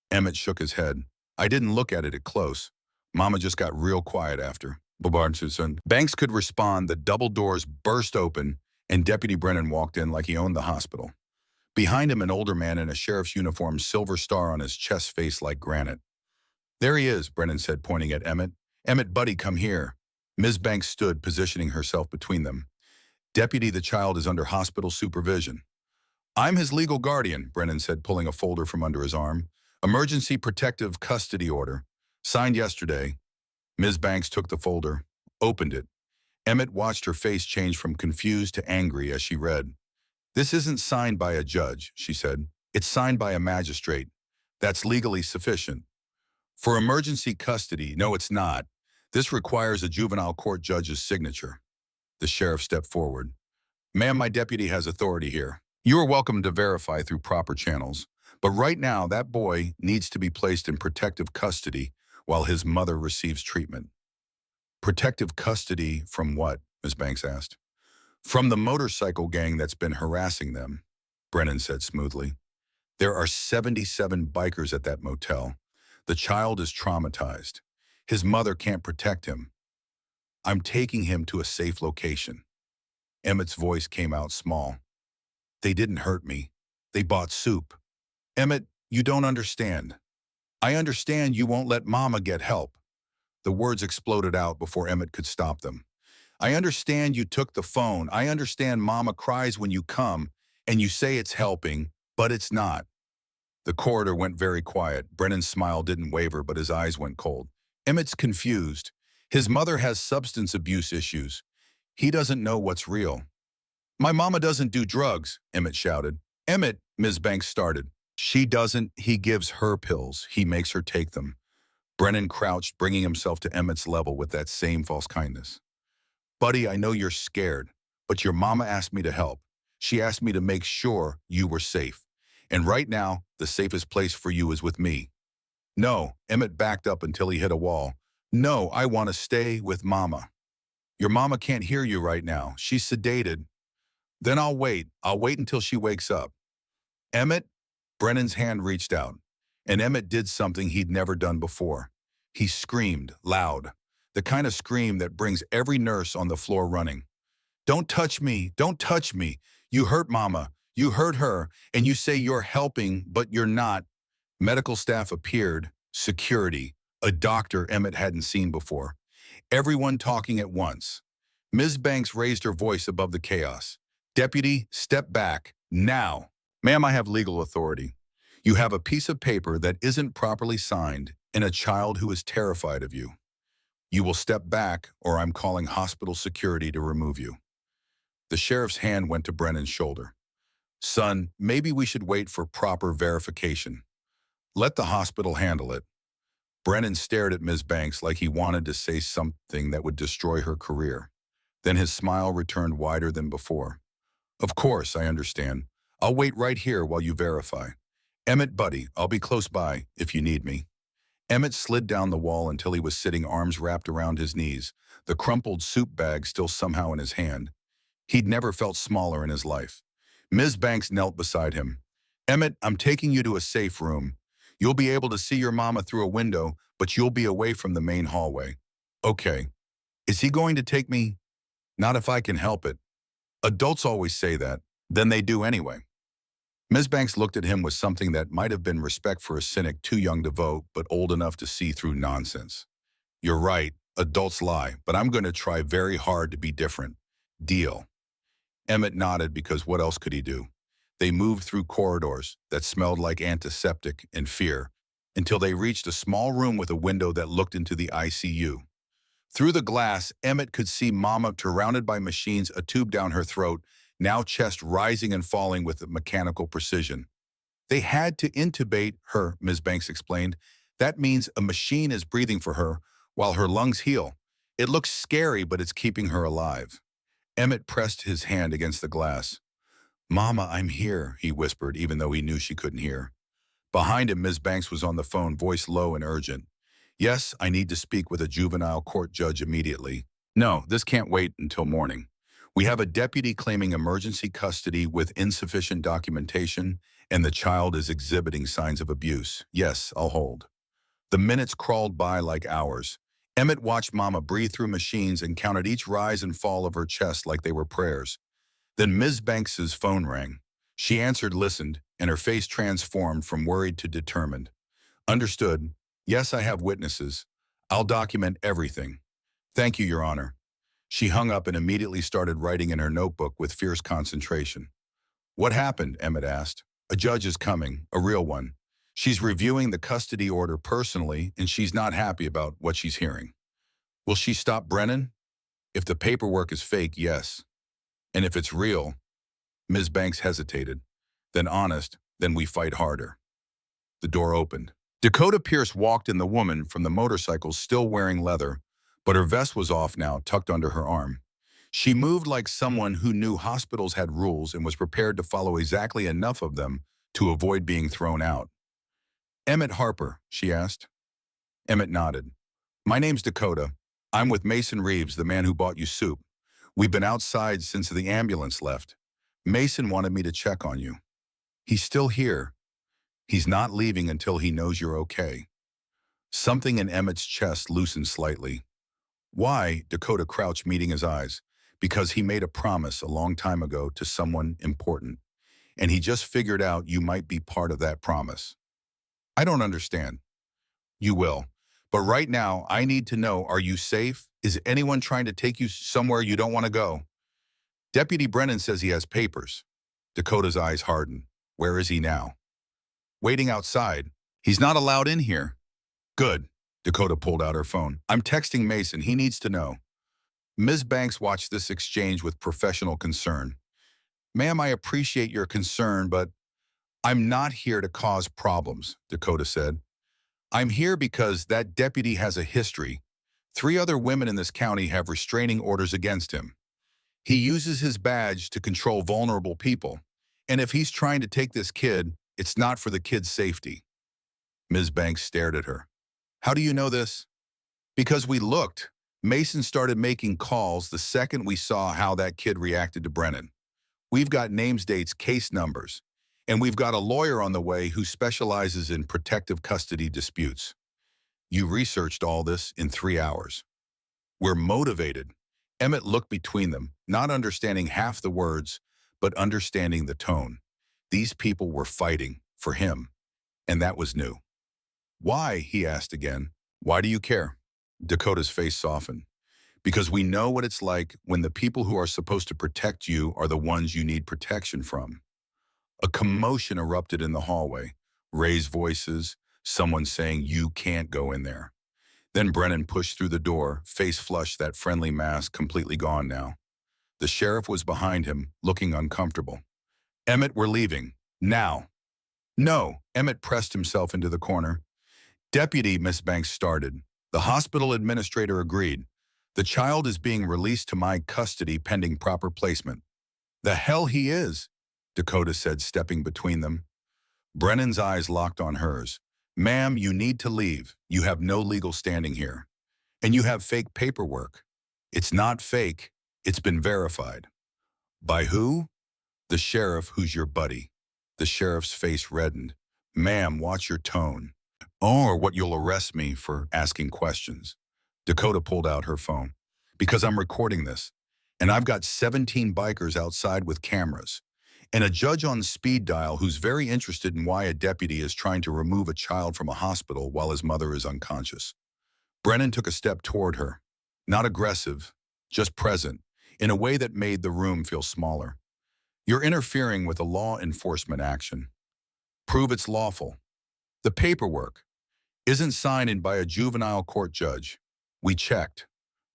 Emmett shook his head. I didn't look at it close. Mama just got real quiet after. Banks could respond. The double doors burst open, and Deputy Brennan walked in like he owned the hospital. Behind him, an older man in a sheriff's uniform, silver star on his chest face like granite. There he is, Brennan said, pointing at Emmett. Emmett, buddy, come here. Ms. Banks stood, positioning herself between them. Deputy, the child is under hospital supervision. I'm his legal guardian, Brennan said, pulling a folder from under his arm. Emergency Protective Custody Order. Signed yesterday. Ms. Banks took the folder, opened it. Emmett watched her face change from confused to angry as she read. This isn't signed by a judge, she said. It's signed by a magistrate. That's legally sufficient. For emergency custody, no, it's not. This requires a juvenile court judge's signature. The sheriff stepped forward. Ma'am, my deputy has authority here. You are welcome to verify through proper channels. But right now, that boy needs to be placed in protective custody while his mother receives treatment. Protective custody from what? Ms. Banks asked. From the motorcycle gang that's been harassing them, Brennan said smoothly. There are 77 bikers at that motel. The child is traumatized. His mother can't protect him. I'm taking him to a safe location. Emmett's voice came out small. They didn't hurt me. They bought soup. Emmett, you don't understand. I understand you won't let Mama get help. The words exploded out before Emmett could stop them. I understand you took the phone. I understand Mama cries when you come, and you say it's helping, but it's not. The corridor went very quiet. Brennan's smile didn't waver, but his eyes went cold. Emmett's confused. His mother has substance abuse issues. He doesn't know what's real. My mama doesn't do drugs, Emmett shouted. Emmett, Ms. Banks started. She doesn't. He gives her pills. He makes her take them. Brennan crouched, bringing himself to Emmett's level with that same false kindness. Buddy, I know you're scared, but your mama asked me to help. She asked me to make sure you were safe. And right now, the safest place for you is with me. No, Emmett backed up until he hit a wall. No, I want to stay with mama. Your mama can't hear you right now. She's sedated. Then I'll wait. I'll wait until she wakes up. Emmett, Brennan's hand reached out, and Emmett did something he'd never done before. He screamed, loud, the kind of scream that brings every nurse on the floor running. Don't touch me, don't touch me. You hurt mama, you hurt her, and you say you're helping, but you're not. Medical staff appeared, security, a doctor Emmett hadn't seen before. Everyone talking at once. Ms. Banks raised her voice above the chaos. Deputy, step back, now. Ma'am, I have legal authority. You have a piece of paper that isn't properly signed and a child who is terrified of you. You will step back or I'm calling hospital security to remove you. The sheriff's hand went to Brennan's shoulder. Son, maybe we should wait for proper verification. Let the hospital handle it. Brennan stared at Ms. Banks like he wanted to say something that would destroy her career. Then his smile returned wider than before. Of course, I understand. I'll wait right here while you verify. Emmett, buddy, I'll be close by if you need me. Emmett slid down the wall until he was sitting arms wrapped around his knees, the crumpled soup bag still somehow in his hand. He'd never felt smaller in his life. Ms. Banks knelt beside him. Emmett, I'm taking you to a safe room. You'll be able to see your mama through a window, but you'll be away from the main hallway. Okay. Is he going to take me? Not if I can help it. Adults always say that. Then they do anyway. Ms. Banks looked at him with something that might have been respect for a cynic too young to vote, but old enough to see through nonsense. You're right. Adults lie, but I'm going to try very hard to be different. Deal. Emmett nodded because what else could he do? They moved through corridors that smelled like antiseptic and fear until they reached a small room with a window that looked into the ICU. Through the glass, Emmett could see Mama surrounded by machines, a tube down her throat, now chest rising and falling with mechanical precision. They had to intubate her, Ms. Banks explained. That means a machine is breathing for her while her lungs heal. It looks scary, but it's keeping her alive. Emmett pressed his hand against the glass. Mama, I'm here, he whispered, even though he knew she couldn't hear. Behind him, Ms. Banks was on the phone, voice low and urgent. Yes, I need to speak with a juvenile court judge immediately. No, this can't wait until morning. We have a deputy claiming emergency custody with insufficient documentation, and the child is exhibiting signs of abuse. Yes, I'll hold. The minutes crawled by like hours. Emmett watched Mama breathe through machines and counted each rise and fall of her chest like they were prayers. Then Ms. Banks's phone rang. She answered, listened, and her face transformed from worried to determined. Understood. Yes, I have witnesses. I'll document everything. Thank you, Your Honor. She hung up and immediately started writing in her notebook with fierce concentration. What happened? Emmett asked. A judge is coming, a real one. She's reviewing the custody order personally, and she's not happy about what she's hearing. Will she stop Brennan? If the paperwork is fake, yes. And if it's real, Ms. Banks hesitated. Then honest, then we fight harder. The door opened. Dakota Pierce walked in, the woman from the motorcycle still wearing leather, but her vest was off now, tucked under her arm. She moved like someone who knew hospitals had rules and was prepared to follow exactly enough of them to avoid being thrown out. Emmett Harper, she asked. Emmett nodded. My name's Dakota. I'm with Mason Reeves, the man who bought you soup. We've been outside since the ambulance left. Mason wanted me to check on you. He's still here. He's not leaving until he knows you're okay. Something in Emmett's chest loosened slightly. Why? Dakota crouched, meeting his eyes. Because he made a promise a long time ago to someone important, and he just figured out you might be part of that promise. I don't understand. You will. But right now, I need to know, are you safe? Is anyone trying to take you somewhere you don't want to go? Deputy Brennan says he has papers. Dakota's eyes hardened. Where is he now? waiting outside. He's not allowed in here. Good. Dakota pulled out her phone. I'm texting Mason. He needs to know. Ms. Banks watched this exchange with professional concern. Ma'am, I appreciate your concern, but I'm not here to cause problems, Dakota said. I'm here because that deputy has a history. 3 other women in this county have restraining orders against him. He uses his badge to control vulnerable people. And if he's trying to take this kid, it's not for the kid's safety. Ms. Banks stared at her. How do you know this? Because we looked. Mason started making calls the second we saw how that kid reacted to Brennan. We've got names, dates, case numbers, and we've got a lawyer on the way who specializes in protective custody disputes. You researched all this in 3 hours. We're motivated. Emmett looked between them, not understanding half the words, but understanding the tone. These people were fighting for him, and that was new. Why? He asked again. Why do you care? Dakota's face softened. Because we know what it's like when the people who are supposed to protect you are the ones you need protection from. A commotion erupted in the hallway. Raised voices, someone saying you can't go in there. Then Brennan pushed through the door, face flushed, that friendly mask completely gone now. The sheriff was behind him, looking uncomfortable. Emmett, we're leaving. Now. No, Emmett pressed himself into the corner. Deputy, Miss Banks started. The hospital administrator agreed. The child is being released to my custody pending proper placement. The hell he is, Dakota said, stepping between them. Brennan's eyes locked on hers. Ma'am, you need to leave. You have no legal standing here. And you have fake paperwork. It's not fake. It's been verified. By who? The sheriff, who's your buddy. The sheriff's face reddened. Ma'am, watch your tone. Or what you'll arrest me for asking questions. Dakota pulled out her phone. Because I'm recording this. And I've got 17 bikers outside with cameras. And a judge on speed dial who's very interested in why a deputy is trying to remove a child from a hospital while his mother is unconscious. Brennan took a step toward her. Not aggressive, just present, in a way that made the room feel smaller. You're interfering with a law enforcement action. Prove it's lawful. The paperwork isn't signed by a juvenile court judge. We checked.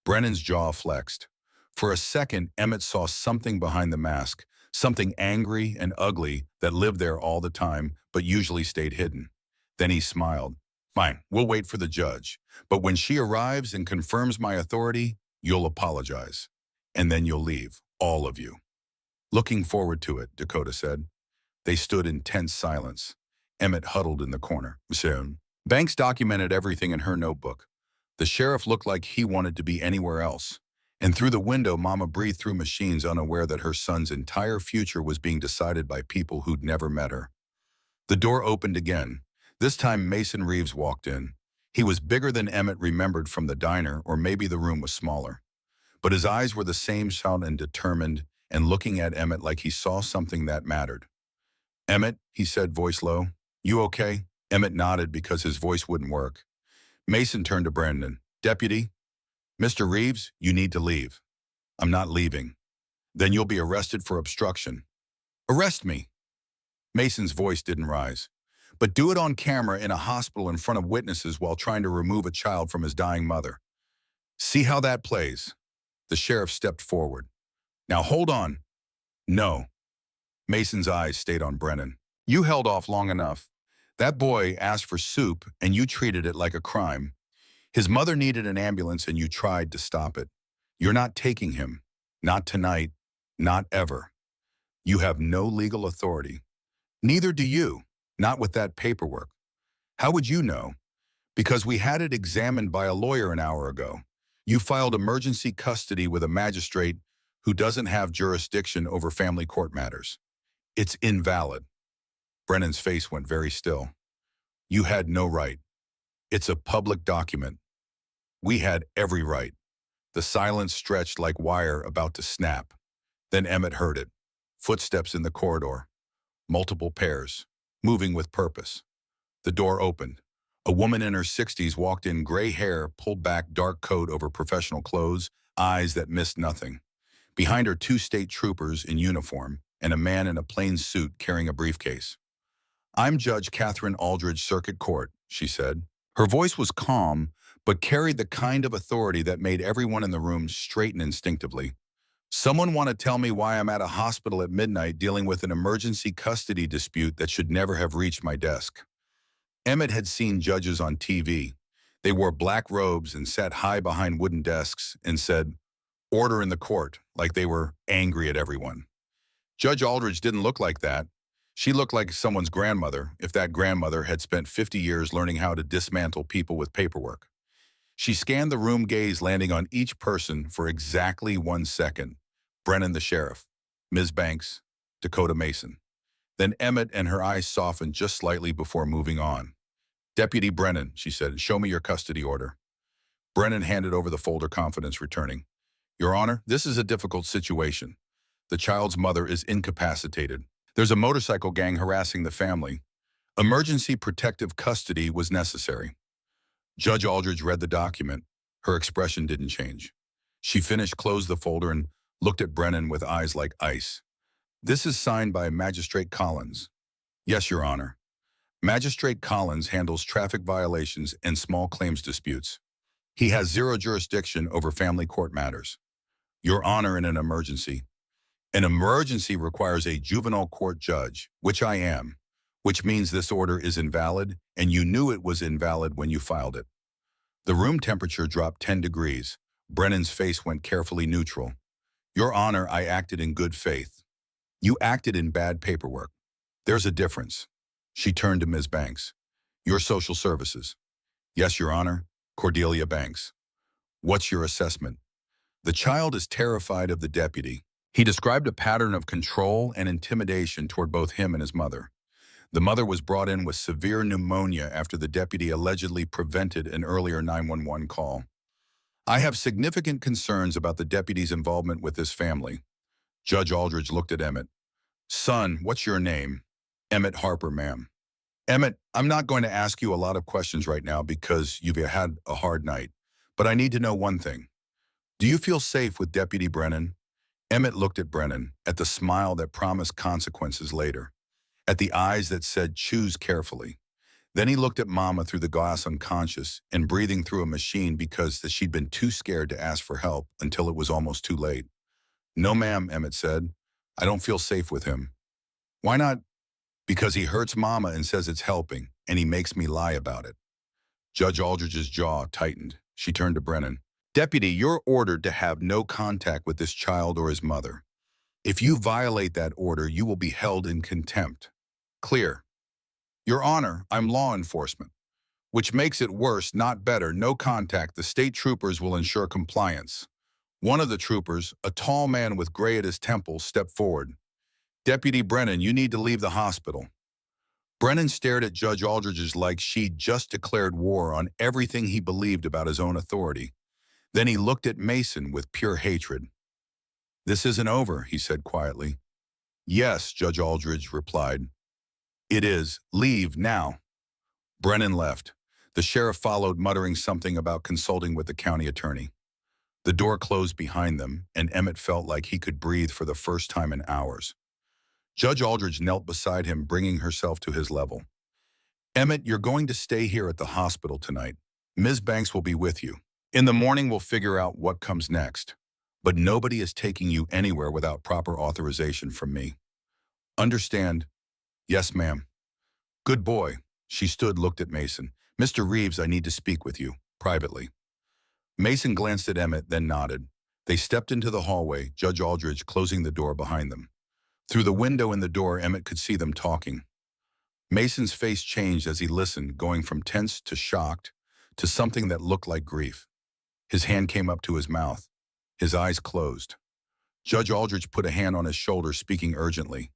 Brennan's jaw flexed. For a second, Emmett saw something behind the mask, something angry and ugly that lived there all the time, but usually stayed hidden. Then he smiled. Fine, we'll wait for the judge. But when she arrives and confirms my authority, you'll apologize. And then you'll leave, all of you. Looking forward to it, Dakota said. They stood in tense silence. Emmett huddled in the corner. Soon. Banks documented everything in her notebook. The sheriff looked like he wanted to be anywhere else. And through the window, Mama breathed through machines, unaware that her son's entire future was being decided by people who'd never met her. The door opened again. This time, Mason Reeves walked in. He was bigger than Emmett remembered from the diner, or maybe the room was smaller. But his eyes were the same, sound and determined, and looking at Emmett like he saw something that mattered. Emmett, he said, voice low. You okay? Emmett nodded because his voice wouldn't work. Mason turned to Brandon. Deputy? Mr. Reeves, you need to leave. I'm not leaving. Then you'll be arrested for obstruction. Arrest me. Mason's voice didn't rise. But do it on camera in a hospital in front of witnesses while trying to remove a child from his dying mother. See how that plays. The sheriff stepped forward. Now hold on. No. Mason's eyes stayed on Brennan. You held off long enough. That boy asked for soup and you treated it like a crime. His mother needed an ambulance and you tried to stop it. You're not taking him. Not tonight. Not ever. You have no legal authority. Neither do you. Not with that paperwork. How would you know? Because we had it examined by a lawyer an hour ago. You filed emergency custody with a magistrate who doesn't have jurisdiction over family court matters. It's invalid. Brennan's face went very still. You had no right. It's a public document. We had every right. The silence stretched like wire about to snap. Then Emmett heard it. Footsteps in the corridor. Multiple pairs. Moving with purpose. The door opened. A woman in her 60s walked in, gray hair, pulled back, dark coat over professional clothes, eyes that missed nothing. Behind her, 2 state troopers in uniform and a man in a plain suit carrying a briefcase. I'm Judge Catherine Aldridge, Circuit Court, she said. Her voice was calm, but carried the kind of authority that made everyone in the room straighten instinctively. Someone want to tell me why I'm at a hospital at midnight dealing with an emergency custody dispute that should never have reached my desk. Emmett had seen judges on TV. They wore black robes and sat high behind wooden desks and said, "Order in the court," like they were angry at everyone. Judge Aldridge didn't look like that. She looked like someone's grandmother, if that grandmother had spent 50 years learning how to dismantle people with paperwork. She scanned the room, gaze landing on each person for exactly 1 second. Brennan the sheriff, Ms. Banks, Dakota Mason. Then Emmett, and her eyes softened just slightly before moving on. "Deputy Brennan," she said, "show me your custody order." Brennan handed over the folder, confidence returning. "Your Honor, this is a difficult situation. The child's mother is incapacitated. There's a motorcycle gang harassing the family. Emergency protective custody was necessary." Judge Aldridge read the document. Her expression didn't change. She finished, closed the folder, and looked at Brennan with eyes like ice. "This is signed by Magistrate Collins." "Yes, Your Honor." Magistrate Collins handles traffic violations and small claims disputes. He has zero jurisdiction over family court matters. Your Honor, in an emergency. An emergency requires a juvenile court judge, which I am, which means this order is invalid, and you knew it was invalid when you filed it. The room temperature dropped 10 degrees. Brennan's face went carefully neutral. "Your Honor, I acted in good faith. You acted in bad paperwork. There's a difference." She turned to Ms. Banks. "Your social services." "Yes, Your Honor. Cordelia Banks." "What's your assessment?" "The child is terrified of the deputy." He described a pattern of control and intimidation toward both him and his mother. The mother was brought in with severe pneumonia after the deputy allegedly prevented an earlier 911 call. "I have significant concerns about the deputy's involvement with this family." Judge Aldridge looked at Emmett. "Son, what's your name?" "Emmett Harper, ma'am." "Emmett, I'm not going to ask you a lot of questions right now because you've had a hard night, but I need to know one thing. Do you feel safe with Deputy Brennan?" Emmett looked at Brennan, at the smile that promised consequences later, at the eyes that said, "Choose carefully." Then he looked at Mama through the glass, unconscious and breathing through a machine because she'd been too scared to ask for help until it was almost too late. "No, ma'am," Emmett said. "I don't feel safe with him." "Why not?" "Because he hurts Mama and says it's helping, and he makes me lie about it." Judge Aldridge's jaw tightened. She turned to Brennan. "Deputy, you're ordered to have no contact with this child or his mother. If you violate that order, you will be held in contempt. Clear?" "Your Honor, I'm law enforcement." "Which makes it worse, not better. No contact. The state troopers will ensure compliance." One of the troopers, a tall man with gray at his temples, stepped forward. "Deputy Brennan, you need to leave the hospital." Brennan stared at Judge Aldridge's like she'd just declared war on everything he believed about his own authority. Then he looked at Mason with pure hatred. "This isn't over," he said quietly. "Yes," Judge Aldridge replied. "It is. Leave now." Brennan left. The sheriff followed, muttering something about consulting with the county attorney. The door closed behind them, and Emmett felt like he could breathe for the first time in hours. Judge Aldridge knelt beside him, bringing herself to his level. "Emmett, you're going to stay here at the hospital tonight. Ms. Banks will be with you. In the morning, we'll figure out what comes next. But nobody is taking you anywhere without proper authorization from me. Understand?" "Yes, ma'am." "Good boy." She stood, looked at Mason. "Mr. Reeves, I need to speak with you, privately." Mason glanced at Emmett, then nodded. They stepped into the hallway, Judge Aldridge closing the door behind them. Through the window in the door, Emmett could see them talking. Mason's face changed as he listened, going from tense to shocked to something that looked like grief. His hand came up to his mouth. His eyes closed. Judge Aldridge put a hand on his shoulder, speaking urgently.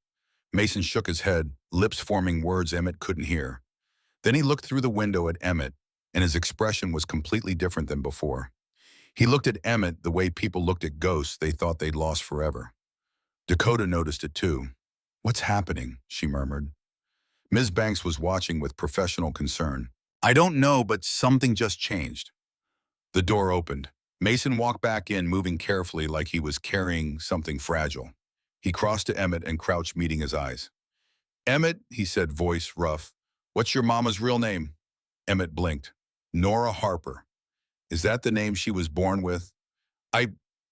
Mason shook his head, lips forming words Emmett couldn't hear. Then he looked through the window at Emmett, and his expression was completely different than before. He looked at Emmett the way people looked at ghosts they thought they'd lost forever. Dakota noticed it too. "What's happening?" she murmured. Ms. Banks was watching with professional concern. "I don't know, but something just changed." The door opened. Mason walked back in, moving carefully like he was carrying something fragile. He crossed to Emmett and crouched, meeting his eyes. Emmett, he said, voice rough. What's your mama's real name? Emmett blinked. Nora Harper. Is that the name she was born with? I,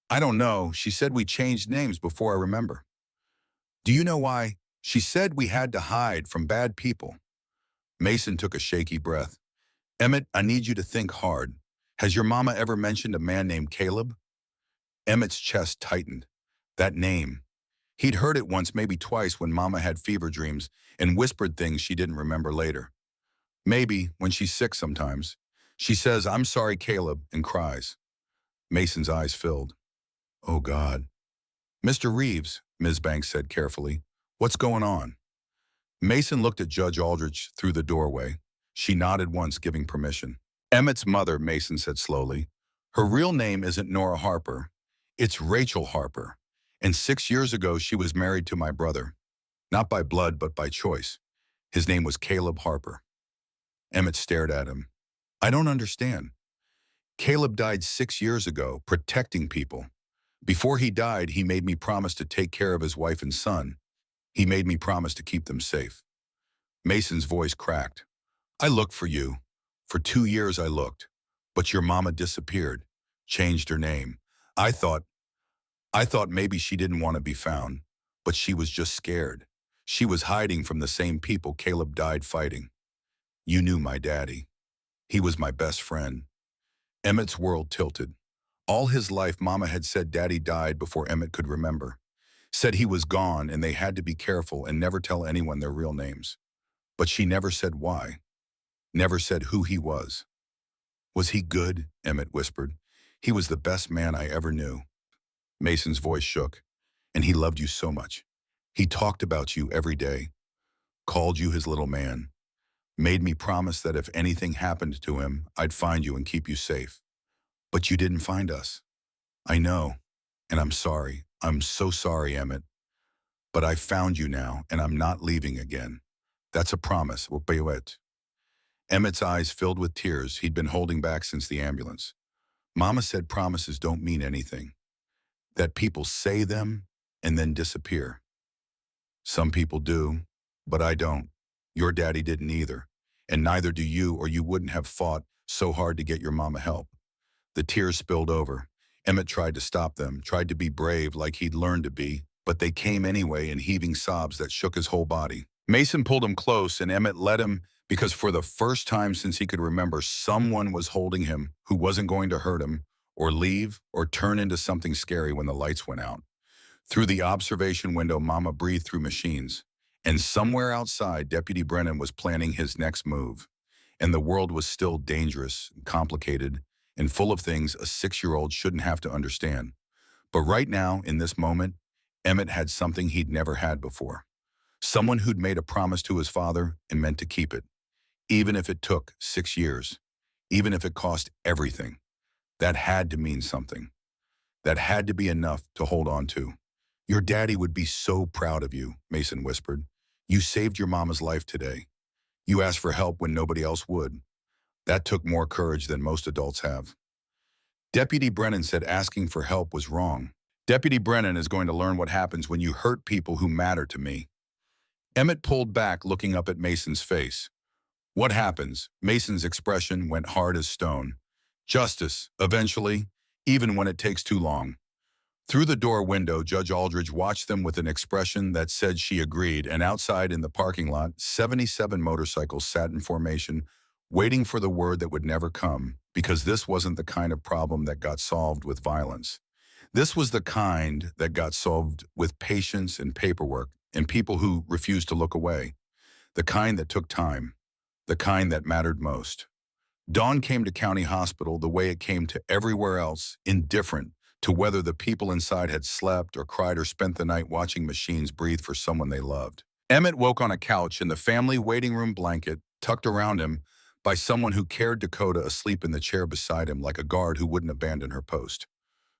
I don't know. She said we changed names before I remember. Do you know why? She said we had to hide from bad people. Mason took a shaky breath. Emmett, I need you to think hard. Has your mama ever mentioned a man named Caleb? Emmett's chest tightened. That name. He'd heard it once, maybe twice, when Mama had fever dreams and whispered things she didn't remember later. Maybe when she's sick sometimes. She says, I'm sorry, Caleb, and cries. Mason's eyes filled. Oh, God. Mr. Reeves, Ms. Banks said carefully, what's going on? Mason looked at Judge Aldrich through the doorway. She nodded once, giving permission. Emmett's mother, Mason said slowly. Her real name isn't Nora Harper. It's Rachel Harper. And 6 years ago, she was married to my brother. Not by blood, but by choice. His name was Caleb Harper. Emmett stared at him. I don't understand. Caleb died 6 years ago, protecting people. Before he died, he made me promise to take care of his wife and son. He made me promise to keep them safe. Mason's voice cracked. I looked for you. For 2 years I looked. But your mama disappeared, changed her name. I thought maybe she didn't want to be found, but she was just scared. She was hiding from the same people Caleb died fighting. You knew my daddy. He was my best friend. Emmett's world tilted. All his life, Mama had said Daddy died before Emmett could remember. Said he was gone and they had to be careful and never tell anyone their real names. But she never said why. Never said who he was. Was he good? Emmett whispered. He was the best man I ever knew. Mason's voice shook. And he loved you so much. He talked about you every day. Called you his little man. Made me promise that if anything happened to him, I'd find you and keep you safe. But you didn't find us. I know. And I'm sorry. I'm so sorry, Emmett. But I found you now, and I'm not leaving again. That's a promise. Emmett's eyes filled with tears he'd been holding back since the ambulance. Mama said promises don't mean anything. That people say them and then disappear. Some people do, but I don't. Your daddy didn't either. And neither do you, or you wouldn't have fought so hard to get your mama help. The tears spilled over. Emmett tried to stop them, tried to be brave like he'd learned to be, but they came anyway in heaving sobs that shook his whole body. Mason pulled him close and Emmett let him because for the first time since he could remember, someone was holding him who wasn't going to hurt him or leave or turn into something scary when the lights went out. Through the observation window, Mama breathed through machines. And somewhere outside, Deputy Brennan was planning his next move. And the world was still dangerous, complicated, and full of things a 6-year-old shouldn't have to understand. But right now, in this moment, Emmett had something he'd never had before. Someone who'd made a promise to his father and meant to keep it. Even if it took 6 years. Even if it cost everything. That had to mean something. That had to be enough to hold on to. Your daddy would be so proud of you, Mason whispered. You saved your mama's life today. You asked for help when nobody else would. That took more courage than most adults have. Deputy Brennan said asking for help was wrong. Deputy Brennan is going to learn what happens when you hurt people who matter to me. Emmett pulled back, looking up at Mason's face. What happens? Mason's expression went hard as stone. Justice, eventually, even when it takes too long. Through the door window, Judge Aldridge watched them with an expression that said she agreed, and outside in the parking lot, 77 motorcycles sat in formation, waiting for the word that would never come, because this wasn't the kind of problem that got solved with violence. This was the kind that got solved with patience and paperwork and people who refused to look away. The kind that took time. The kind that mattered most. Dawn came to County Hospital the way it came to everywhere else, indifferent to whether the people inside had slept or cried or spent the night watching machines breathe for someone they loved. Emmett woke on a couch in the family waiting room blanket, tucked around him by someone who carried Dakota asleep in the chair beside him like a guard who wouldn't abandon her post.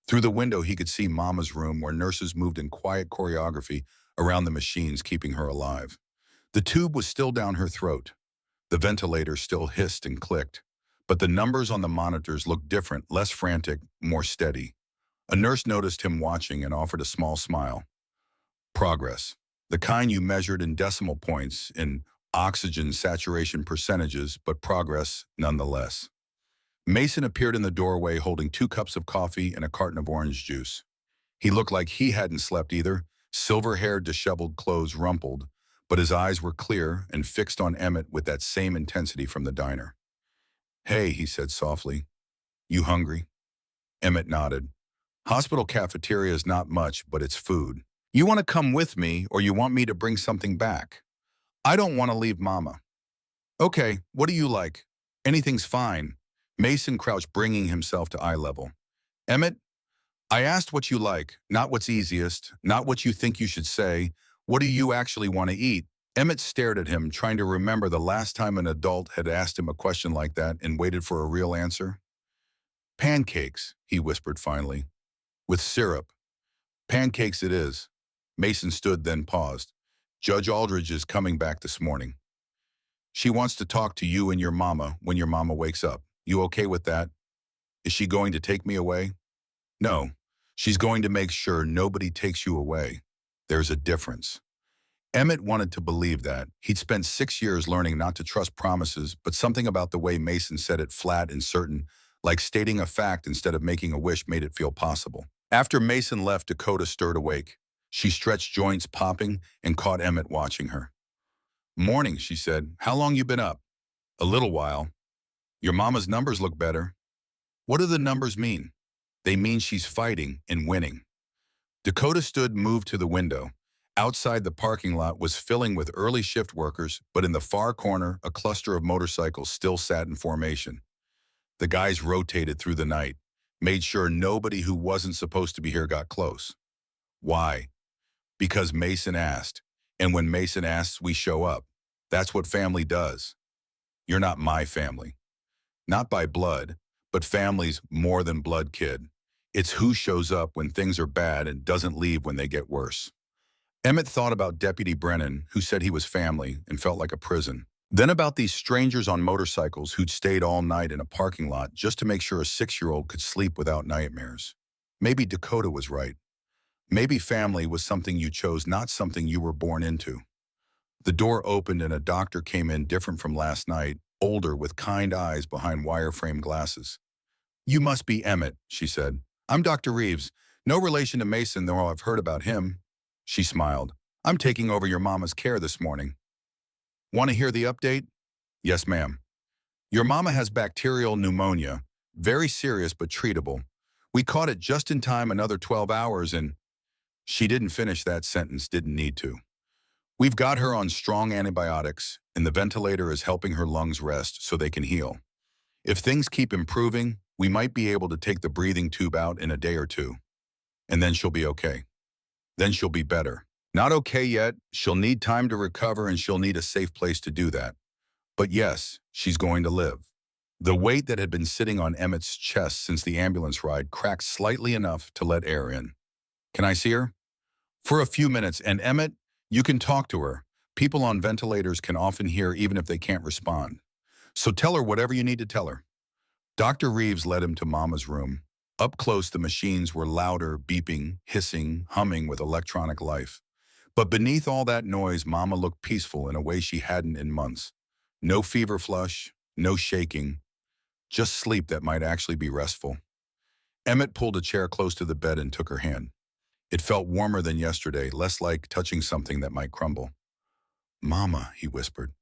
Through the window, he could see Mama's room where nurses moved in quiet choreography around the machines, keeping her alive. The tube was still down her throat. The ventilator still hissed and clicked. But the numbers on the monitors looked different, less frantic, more steady. A nurse noticed him watching and offered a small smile. Progress. The kind you measured in decimal points, in oxygen saturation percentages, but progress nonetheless. Mason appeared in the doorway holding 2 cups of coffee and a carton of orange juice. He looked like he hadn't slept either, silver-haired, disheveled clothes rumpled, but his eyes were clear and fixed on Emmett with that same intensity from the diner. "Hey," he said softly, "you hungry?" Emmett nodded. "Hospital cafeteria is not much, but it's food. You want to come with me, or you want me to bring something back?" "I don't want to leave Mama." "Okay, what do you like?" "Anything's fine." Mason crouched, bringing himself to eye level. "Emmett, I asked what you like, not what's easiest, not what you think you should say. What do you actually want to eat?" Emmett stared at him, trying to remember the last time an adult had asked him a question like that and waited for a real answer. "Pancakes," he whispered finally. "With syrup." "Pancakes it is." Mason stood, then paused. "Judge Aldridge is coming back this morning. She wants to talk to you and your mama when your mama wakes up. You okay with that? Is she going to take me away?" "No. She's going to make sure nobody takes you away. There's a difference." Emmett wanted to believe that. He'd spent 6 years learning not to trust promises, but something about the way Mason said it, flat and certain, like stating a fact instead of making a wish, made it feel possible. After Mason left, Dakota stirred awake. She stretched, joints popping, and caught Emmett watching her. "Morning," she said. "How long you been up?" "A little while." "Your mama's numbers look better." "What do the numbers mean?" "They mean she's fighting and winning." Dakota stood, moved to the window. Outside, the parking lot was filling with early shift workers, but in the far corner, a cluster of motorcycles still sat in formation. The guys rotated through the night, made sure nobody who wasn't supposed to be here got close. Why? Because Mason asked. And when Mason asks, we show up. That's what family does. You're not my family. Not by blood, but family's more than blood, kid. It's who shows up when things are bad and doesn't leave when they get worse. Emmett thought about Deputy Brennan, who said he was family and felt like a prison. Then about these strangers on motorcycles who'd stayed all night in a parking lot just to make sure a 6-year-old could sleep without nightmares. Maybe Dakota was right. Maybe family was something you chose, not something you were born into. The door opened and a doctor came in, different from last night, older with kind eyes behind wireframe glasses. "You must be Emmett," she said. "I'm Dr. Reeves. No relation to Mason, though I've heard about him." She smiled. "I'm taking over your mama's care this morning." "Want to hear the update?" "Yes, ma'am." "Your mama has bacterial pneumonia. Very serious but treatable. We caught it just in time, another 12 hours, and—" She didn't finish that sentence, didn't need to. "We've got her on strong antibiotics, and the ventilator is helping her lungs rest so they can heal. If things keep improving, we might be able to take the breathing tube out in a day or two. And then she'll be okay. Then she'll be better. Not okay yet. She'll need time to recover, and she'll need a safe place to do that. But yes, she's going to live." The weight that had been sitting on Emmett's chest since the ambulance ride cracked slightly enough to let air in. "Can I see her?" "For a few minutes, and Emmett, you can talk to her. People on ventilators can often hear even if they can't respond. So tell her whatever you need to tell her." Dr. Reeves led him to Mama's room. Up close, the machines were louder, beeping, hissing, humming with electronic life. But beneath all that noise, Mama looked peaceful in a way she hadn't in months. No fever flush, no shaking, just sleep that might actually be restful. Emmett pulled a chair close to the bed and took her hand. It felt warmer than yesterday, less like touching something that might crumble. "Mama," he whispered,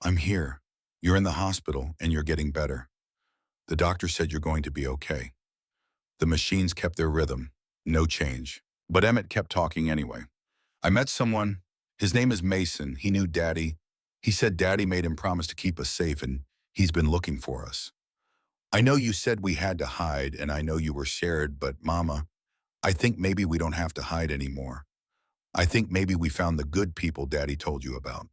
"I'm here. You're in the hospital, and you're getting better. The doctor said you're going to be okay." The machines kept their rhythm, no change. But Emmett kept talking anyway. "I met someone. His name is Mason. He knew Daddy. He said Daddy made him promise to keep us safe, and he's been looking for us. I know you said we had to hide, and I know you were scared, but Mama, I think maybe we don't have to hide anymore. I think maybe we found the good people Daddy told you about."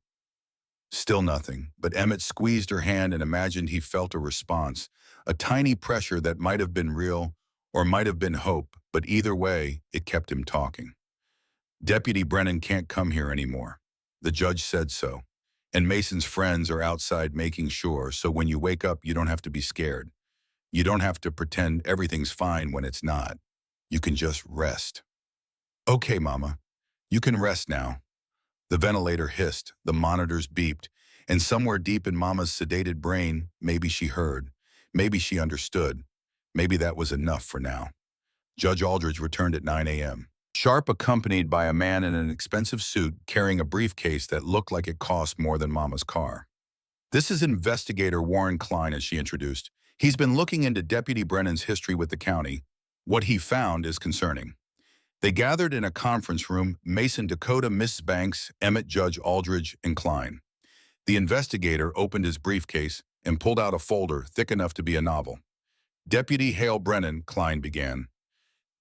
Still nothing, but Emmett squeezed her hand and imagined he felt a response, a tiny pressure that might have been real or might have been hope, but either way, it kept him talking. "Deputy Brennan can't come here anymore. The judge said so. And Mason's friends are outside making sure, so when you wake up, you don't have to be scared. You don't have to pretend everything's fine when it's not. You can just rest." "Okay, Mama. You can rest now. The ventilator hissed, the monitors beeped, and somewhere deep in Mama's sedated brain, maybe she heard, maybe she understood, maybe that was enough for now. Judge Aldridge returned at 9 a.m. Sharp, accompanied by a man in an expensive suit carrying a briefcase that looked like it cost more than Mama's car. This is investigator Warren Klein, as she introduced. He's been looking into Deputy Brennan's history with the county. What he found is concerning. They gathered in a conference room: Mason, Dakota, Mrs. Banks, Emmett, Judge Aldridge, and Klein. The investigator opened his briefcase and pulled out a folder thick enough to be a novel. Deputy Hale Brennan, Klein began,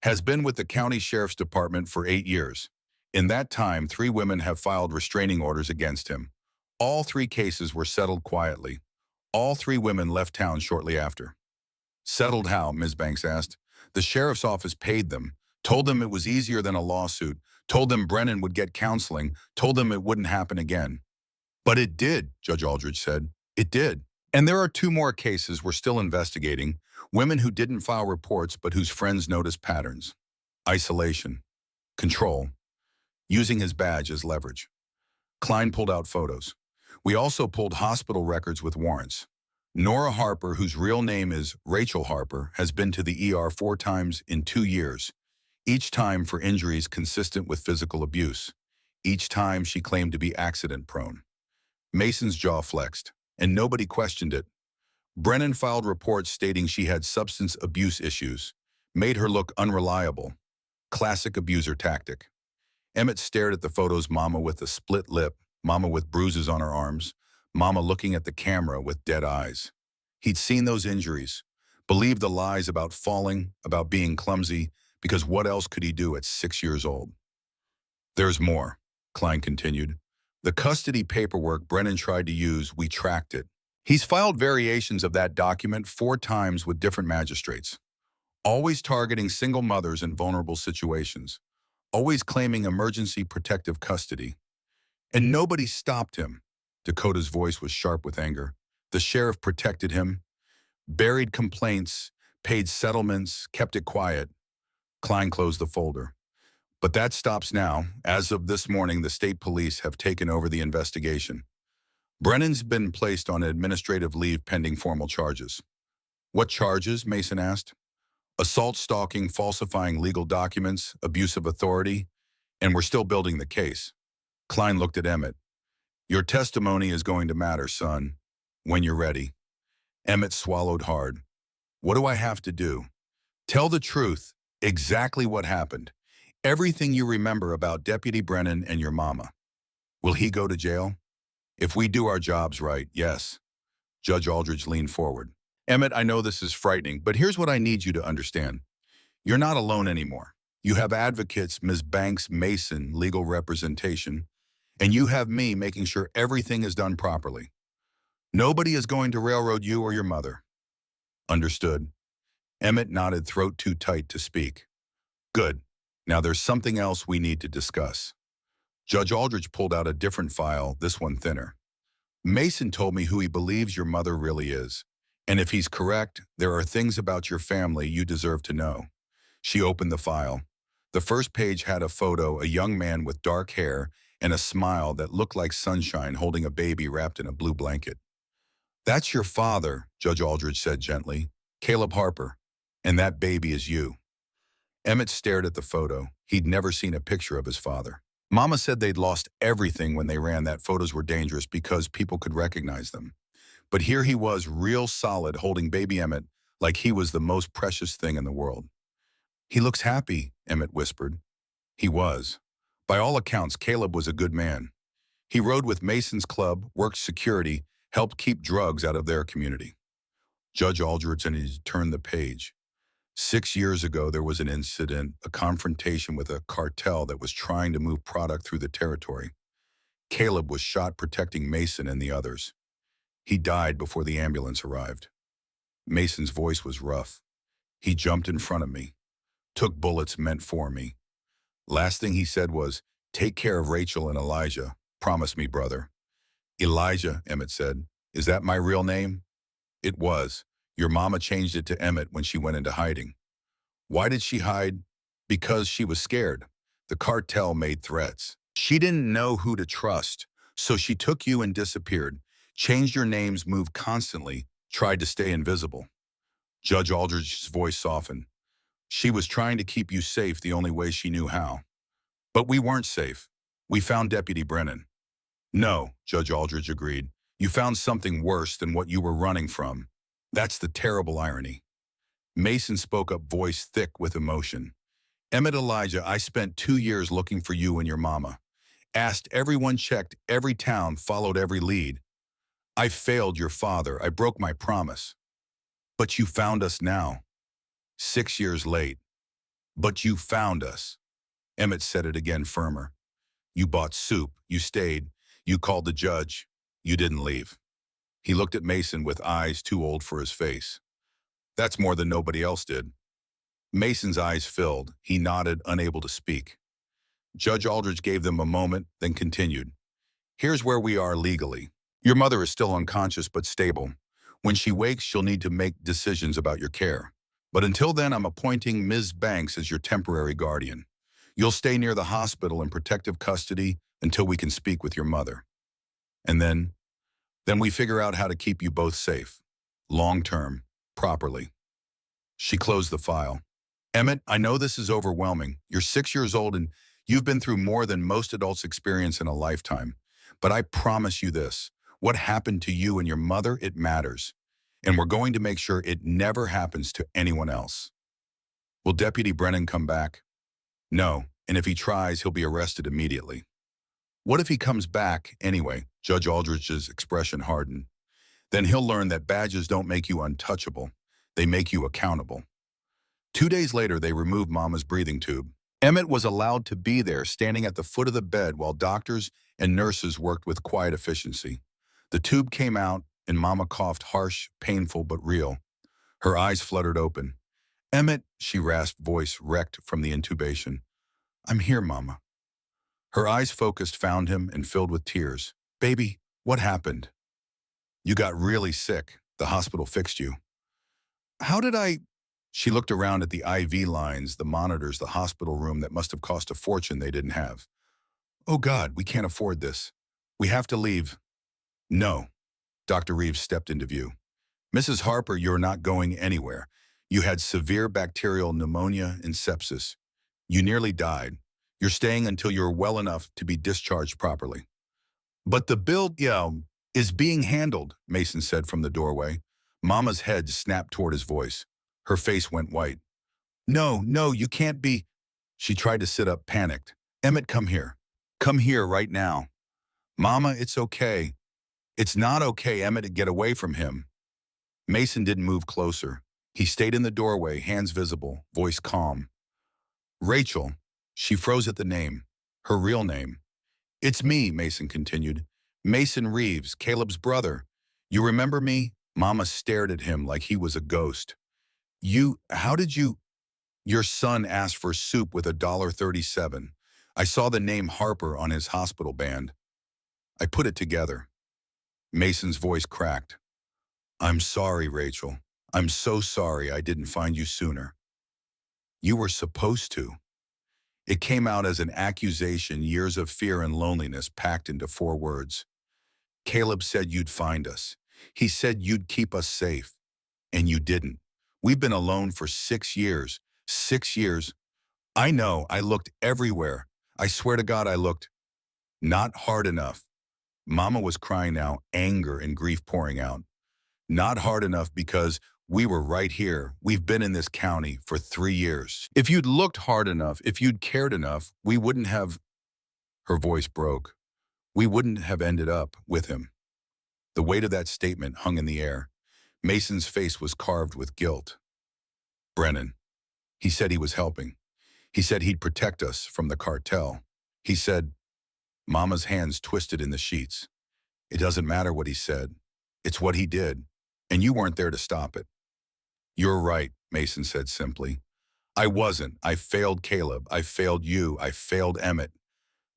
has been with the county sheriff's department for 8 years. In that time, 3 women have filed restraining orders against him. All 3 cases were settled quietly. All 3 women left town shortly after. Settled how? Ms. Banks asked. The sheriff's office paid them, told them it was easier than a lawsuit, told them Brennan would get counseling, told them it wouldn't happen again. But it did, Judge Aldridge said. It did. And there are 2 more cases we're still investigating, women who didn't file reports but whose friends noticed patterns. Isolation. Control. Using his badge as leverage. Klein pulled out photos. We also pulled hospital records with warrants. Nora Harper, whose real name is Rachel Harper, has been to the ER 4 times in 2 years, each time for injuries consistent with physical abuse. Each time she claimed to be accident-prone. Mason's jaw flexed, and nobody questioned it. Brennan filed reports stating she had substance abuse issues, made her look unreliable. Classic abuser tactic. Emmett stared at the photos: Mama with a split lip, Mama with bruises on her arms, Mama looking at the camera with dead eyes. He'd seen those injuries, believed the lies about falling, about being clumsy, because what else could he do at 6 years old? There's more, Klein continued. The custody paperwork Brennan tried to use, we tracked it. He's filed variations of that document 4 times with different magistrates, always targeting single mothers in vulnerable situations, always claiming emergency protective custody. And nobody stopped him. Dakota's voice was sharp with anger. The sheriff protected him, buried complaints, paid settlements, kept it quiet. Klein closed the folder. But that stops now. As of this morning, the state police have taken over the investigation. Brennan's been placed on administrative leave pending formal charges. What charges? Mason asked. Assault, stalking, falsifying legal documents, abuse of authority, and we're still building the case. Klein looked at Emmett. Your testimony is going to matter, son, when you're ready. Emmett swallowed hard. What do I have to do? Tell the truth, exactly what happened. Everything you remember about Deputy Brennan and your mama. Will he go to jail? If we do our jobs right, yes. Judge Aldridge leaned forward. Emmett, I know this is frightening, but here's what I need you to understand. You're not alone anymore. You have advocates, Ms. Banks, Mason, legal representation, and you have me making sure everything is done properly. Nobody is going to railroad you or your mother. Understood. Emmett nodded, throat too tight to speak. Good. Now there's something else we need to discuss. Judge Aldridge pulled out a different file, this one thinner. Mason told me who he believes your mother really is. And if he's correct, there are things about your family you deserve to know. She opened the file. The first page had a photo, a young man with dark hair and a smile that looked like sunshine holding a baby wrapped in a blue blanket. That's your father, Judge Aldridge said gently. Caleb Harper. And that baby is you. Emmett stared at the photo. He'd never seen a picture of his father. Mama said they'd lost everything when they ran, that photos were dangerous because people could recognize them. But here he was, real solid, holding baby Emmett like he was the most precious thing in the world. He looks happy, Emmett whispered. He was. By all accounts, Caleb was a good man. He rode with Mason's club, worked security, helped keep drugs out of their community. Judge Aldridge turned the page. 6 years ago, there was an incident, a confrontation with a cartel that was trying to move product through the territory. Caleb was shot protecting Mason and the others. He died before the ambulance arrived. Mason's voice was rough. He jumped in front of me, took bullets meant for me. Last thing he said was, "Take care of Rachel and Elijah. Promise me, brother." Elijah, Emmett said. Is that my real name? It was. Your mama changed it to Emmett when she went into hiding. Why did she hide? Because she was scared. The cartel made threats. She didn't know who to trust, so she took you and disappeared, changed your names, moved constantly, tried to stay invisible. Judge Aldrich's voice softened. She was trying to keep you safe the only way she knew how. But we weren't safe. We found Deputy Brennan. No, Judge Aldrich agreed. You found something worse than what you were running from. That's the terrible irony. Mason spoke up, voice thick with emotion. Emmett Elijah, I spent 2 years looking for you and your mama. Asked everyone, checked every town, followed every lead. I failed your father. I broke my promise. But you found us now. 6 years late. But you found us. Emmett said it again, firmer. You bought soup. You stayed. You called the judge. You didn't leave. He looked at Mason with eyes too old for his face. That's more than nobody else did. Mason's eyes filled. He nodded, unable to speak. Judge Aldrich gave them a moment, then continued. Here's where we are legally. Your mother is still unconscious but stable. When she wakes, she'll need to make decisions about your care. But until then, I'm appointing Ms. Banks as your temporary guardian. You'll stay near the hospital in protective custody until we can speak with your mother. And then we figure out how to keep you both safe. Long-term, properly. She closed the file. Emmett, I know this is overwhelming. You're 6 years old and you've been through more than most adults experience in a lifetime. But I promise you this, what happened to you and your mother, it matters. And we're going to make sure it never happens to anyone else. Will Deputy Brennan come back? No, and if he tries, he'll be arrested immediately. What if he comes back anyway? Judge Aldrich's expression hardened. Then he'll learn that badges don't make you untouchable. They make you accountable. 2 days later, they removed Mama's breathing tube. Emmett was allowed to be there, standing at the foot of the bed while doctors and nurses worked with quiet efficiency. The tube came out, and Mama coughed, harsh, painful, but real. Her eyes fluttered open. Emmett, she rasped, voice wrecked from the intubation. I'm here, Mama. Her eyes focused, found him, and filled with tears. Baby, what happened? You got really sick. The hospital fixed you. How did I? She looked around at the IV lines, the monitors, the hospital room that must have cost a fortune they didn't have. Oh God, we can't afford this. We have to leave. No. Dr. Reeves stepped into view. Mrs. Harper, you're not going anywhere. You had severe bacterial pneumonia and sepsis. You nearly died. You're staying until you're well enough to be discharged properly. But the bill, is being handled, Mason said from the doorway. Mama's head snapped toward his voice. Her face went white. No, you can't be. She tried to sit up, panicked. Emmett, come here. Come here right now. Mama, it's okay. It's not okay, Emmett, get away from him. Mason didn't move closer. He stayed in the doorway, hands visible, voice calm. Rachel. She froze at the name, her real name. It's me, Mason continued. Mason Reeves, Caleb's brother. You remember me? Mama stared at him like he was a ghost. How did you? Your son asked for soup with $1.37. I saw the name Harper on his hospital band. I put it together. Mason's voice cracked. I'm sorry, Rachel. I'm so sorry I didn't find you sooner. You were supposed to. It came out as an accusation, years of fear and loneliness packed into 4 words. Caleb said you'd find us. He said you'd keep us safe. And you didn't. We've been alone for 6 years. 6 years. I know, I looked everywhere. I swear to God I looked. Not hard enough. Mama was crying now, anger and grief pouring out. Not hard enough because we were right here. We've been in this county for 3 years. If you'd looked hard enough, if you'd cared enough, we wouldn't have. Her voice broke. We wouldn't have ended up with him. The weight of that statement hung in the air. Mason's face was carved with guilt. Brennan. He said he was helping. He said he'd protect us from the cartel. He said, Mama's hands twisted in the sheets. It doesn't matter what he said. It's what he did. And you weren't there to stop it. You're right, Mason said simply. I wasn't. I failed Caleb. I failed you. I failed Emmett.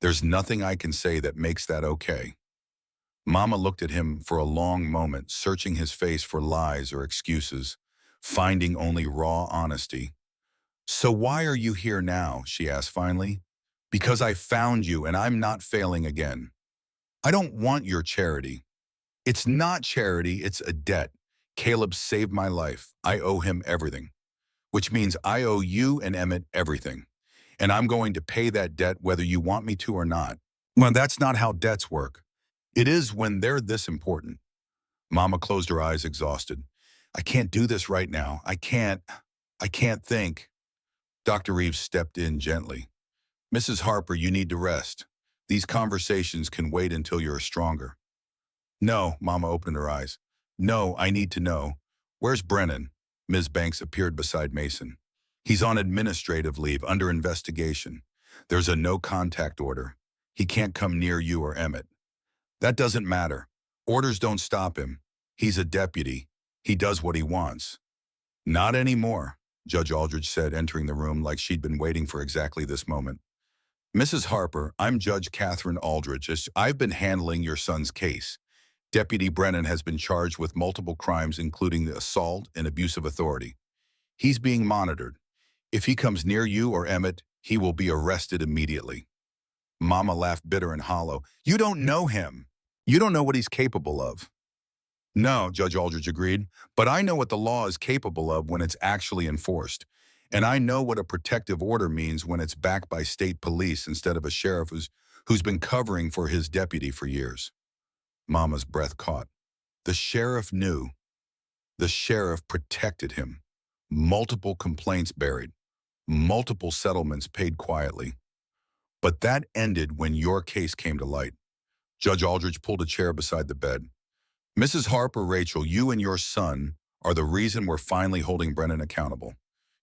There's nothing I can say that makes that okay. Mama looked at him for a long moment, searching his face for lies or excuses, finding only raw honesty. So why are you here now? She asked finally. Because I found you and I'm not failing again. I don't want your charity. It's not charity, it's a debt. Caleb saved my life. I owe him everything, which means I owe you and Emmett everything. And I'm going to pay that debt whether you want me to or not. Well, that's not how debts work. It is when they're this important. Mama closed her eyes, exhausted. I can't do this right now. I can't think. Dr. Reeves stepped in gently. Mrs. Harper, you need to rest. These conversations can wait until you're stronger. No, Mama opened her eyes. No, I need to know. Where's Brennan? Ms. Banks appeared beside Mason. He's on administrative leave, under investigation. There's a no-contact order. He can't come near you or Emmett. That doesn't matter. Orders don't stop him. He's a deputy. He does what he wants. Not anymore, Judge Aldridge said, entering the room like she'd been waiting for exactly this moment. Mrs. Harper, I'm Judge Catherine Aldridge. I've been handling your son's case. Deputy Brennan has been charged with multiple crimes, including the assault and abuse of authority. He's being monitored. If he comes near you or Emmett, he will be arrested immediately. Mama laughed bitter and hollow. You don't know him. You don't know what he's capable of. No, Judge Aldridge agreed, but I know what the law is capable of when it's actually enforced. And I know what a protective order means when it's backed by state police instead of a sheriff who's been covering for his deputy for years. Mama's breath caught. The sheriff knew. The sheriff protected him. Multiple complaints buried. Multiple settlements paid quietly. But that ended when your case came to light. Judge Aldridge pulled a chair beside the bed. Mrs. Harper, Rachel, you and your son are the reason we're finally holding Brennan accountable.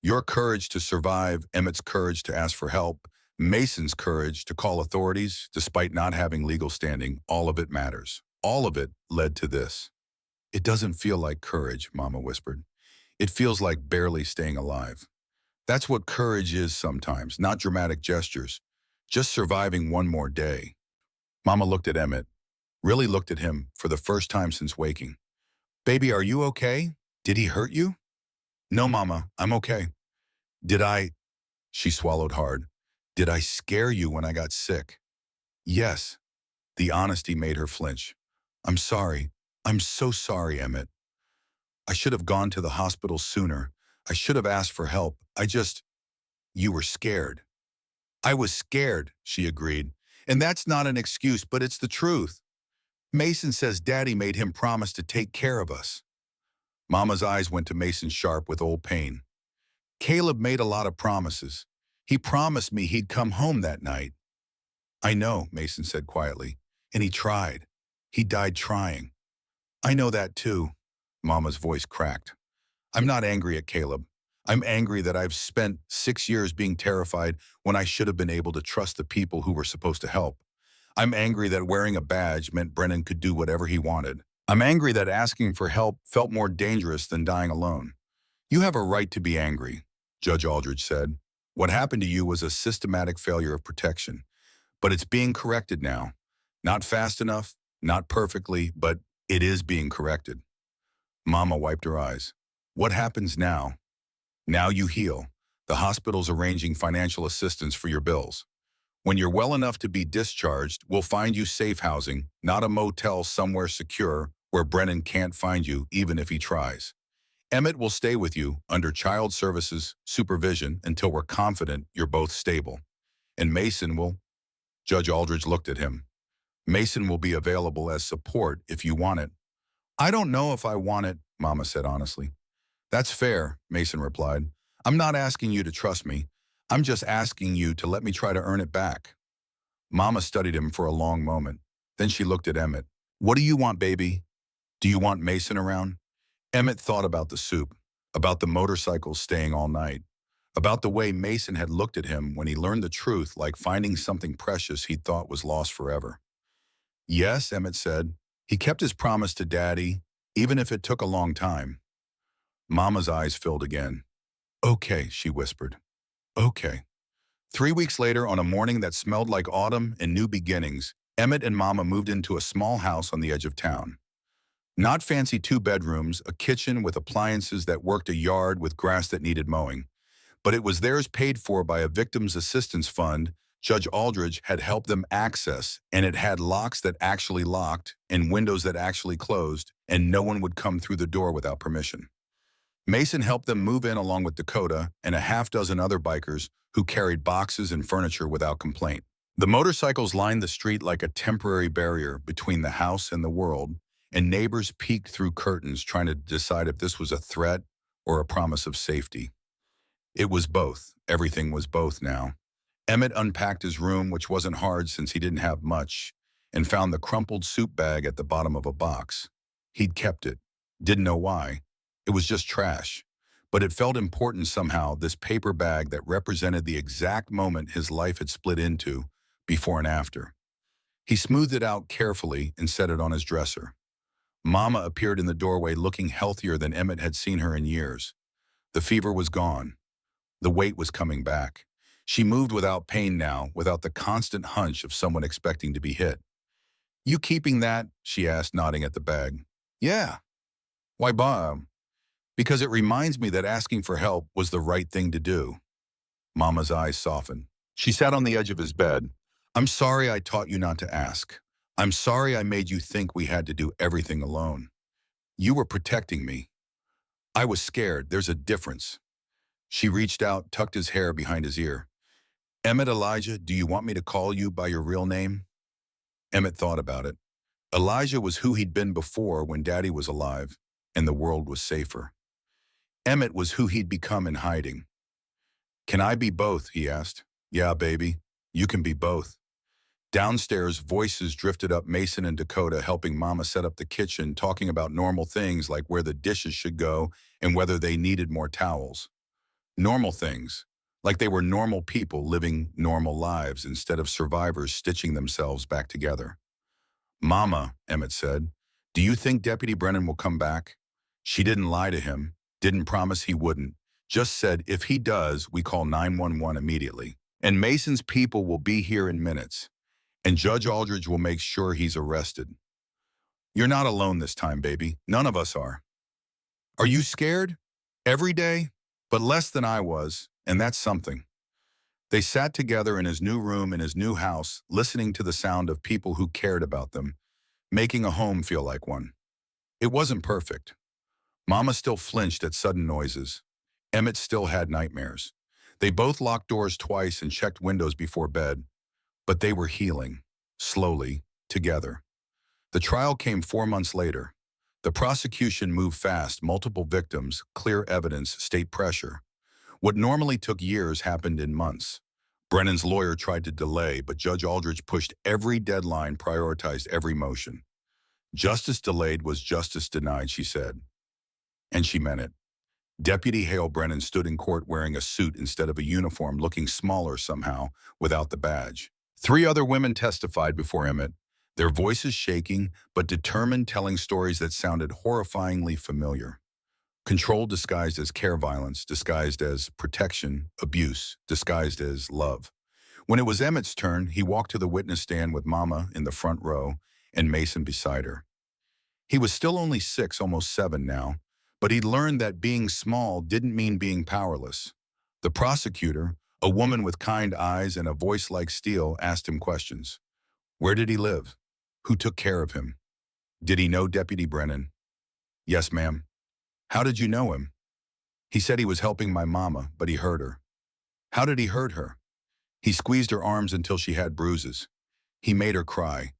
Your courage to survive, Emmett's courage to ask for help, Mason's courage to call authorities despite not having legal standing, all of it matters. All of it led to this. It doesn't feel like courage, Mama whispered. It feels like barely staying alive. That's what courage is sometimes, not dramatic gestures, just surviving one more day. Mama looked at Emmett, really looked at him for the first time since waking. Baby, are you okay? Did he hurt you? No, Mama, I'm okay. Did I? She swallowed hard. Did I scare you when I got sick? Yes. The honesty made her flinch. I'm sorry. I'm so sorry, Emmett. I should have gone to the hospital sooner. I should have asked for help. You were scared. I was scared, she agreed. And that's not an excuse, but it's the truth. Mason says Daddy made him promise to take care of us. Mama's eyes went to Mason sharp with old pain. Caleb made a lot of promises. He promised me he'd come home that night. I know, Mason said quietly, and he tried. He died trying. I know that too. Mama's voice cracked. I'm not angry at Caleb. I'm angry that I've spent 6 years being terrified when I should have been able to trust the people who were supposed to help. I'm angry that wearing a badge meant Brennan could do whatever he wanted. I'm angry that asking for help felt more dangerous than dying alone. You have a right to be angry, Judge Aldridge said. What happened to you was a systematic failure of protection, but it's being corrected now. Not fast enough, not perfectly, but it is being corrected. Mama wiped her eyes. What happens now? Now you heal. The hospital's arranging financial assistance for your bills. When you're well enough to be discharged, we'll find you safe housing, not a motel somewhere secure where Brennan can't find you even if he tries. Emmett will stay with you under child services supervision until we're confident you're both stable. And Mason will... Judge Aldridge looked at him. Mason will be available as support if you want it. I don't know if I want it, Mama said honestly. That's fair, Mason replied. I'm not asking you to trust me. I'm just asking you to let me try to earn it back. Mama studied him for a long moment. Then she looked at Emmett. What do you want, baby? Do you want Mason around? Emmett thought about the soup, about the motorcycles staying all night, about the way Mason had looked at him when he learned the truth, like finding something precious he thought was lost forever. Yes, Emmett said. He kept his promise to Daddy, even if it took a long time. Mama's eyes filled again. Okay, she whispered. Okay. 3 weeks later, on a morning that smelled like autumn and new beginnings, Emmett and Mama moved into a small house on the edge of town. Not fancy 2 bedrooms, a kitchen with appliances that worked, a yard with grass that needed mowing. But it was theirs, paid for by a victim's assistance fund Judge Aldridge had helped them access, and it had locks that actually locked and windows that actually closed, and no one would come through the door without permission. Mason helped them move in along with Dakota and a half dozen other bikers who carried boxes and furniture without complaint. The motorcycles lined the street like a temporary barrier between the house and the world, and neighbors peeked through curtains trying to decide if this was a threat or a promise of safety. It was both. Everything was both now. Emmett unpacked his room, which wasn't hard since he didn't have much, and found the crumpled soup bag at the bottom of a box. He'd kept it. Didn't know why. It was just trash. But it felt important somehow, this paper bag that represented the exact moment his life had split into, before and after. He smoothed it out carefully and set it on his dresser. Mama appeared in the doorway looking healthier than Emmett had seen her in years. The fever was gone. The weight was coming back. She moved without pain now, without the constant hunch of someone expecting to be hit. "You keeping that?" she asked, nodding at the bag. "Yeah." "Why, Bob?" "Because it reminds me that asking for help was the right thing to do." Mama's eyes softened. She sat on the edge of his bed. "I'm sorry I taught you not to ask. I'm sorry I made you think we had to do everything alone. You were protecting me. I was scared. There's a difference." She reached out, tucked his hair behind his ear. "Emmett Elijah, do you want me to call you by your real name?" Emmett thought about it. Elijah was who he'd been before when Daddy was alive, and the world was safer. Emmett was who he'd become in hiding. "Can I be both?" he asked. "Yeah, baby, you can be both." Downstairs, voices drifted up, Mason and Dakota helping Mama set up the kitchen, talking about normal things like where the dishes should go and whether they needed more towels. Normal things, like they were normal people living normal lives instead of survivors stitching themselves back together. "Mama," Emmett said, "do you think Deputy Brennan will come back?" She didn't lie to him, didn't promise he wouldn't, just said if he does, we call 911 immediately. "And Mason's people will be here in minutes. And Judge Aldridge will make sure he's arrested." "You're not alone this time, baby. None of us are." "Are you scared?" "Every day, but less than I was, and that's something." They sat together in his new room in his new house, listening to the sound of people who cared about them, making a home feel like one. It wasn't perfect. Mama still flinched at sudden noises. Emmett still had nightmares. They both locked doors twice and checked windows before bed, but they were healing, slowly, together. The trial came 4 months later. The prosecution moved fast, multiple victims, clear evidence, state pressure. What normally took years happened in months. Brennan's lawyer tried to delay, but Judge Aldridge pushed every deadline, prioritized every motion. "Justice delayed was justice denied," she said. And she meant it. Deputy Hale Brennan stood in court wearing a suit instead of a uniform, looking smaller somehow, without the badge. 3 other women testified before Emmett, their voices shaking, but determined, telling stories that sounded horrifyingly familiar. Control disguised as care, violence disguised as protection, abuse disguised as love. When it was Emmett's turn, he walked to the witness stand with Mama in the front row and Mason beside her. He was still only 6, almost 7 now, but he'd learned that being small didn't mean being powerless. The prosecutor, a woman with kind eyes and a voice like steel, asked him questions. Where did he live? Who took care of him? Did he know Deputy Brennan? Yes, ma'am. How did you know him? He said he was helping my mama, but he hurt her. How did he hurt her? He squeezed her arms until she had bruises. He made her cry.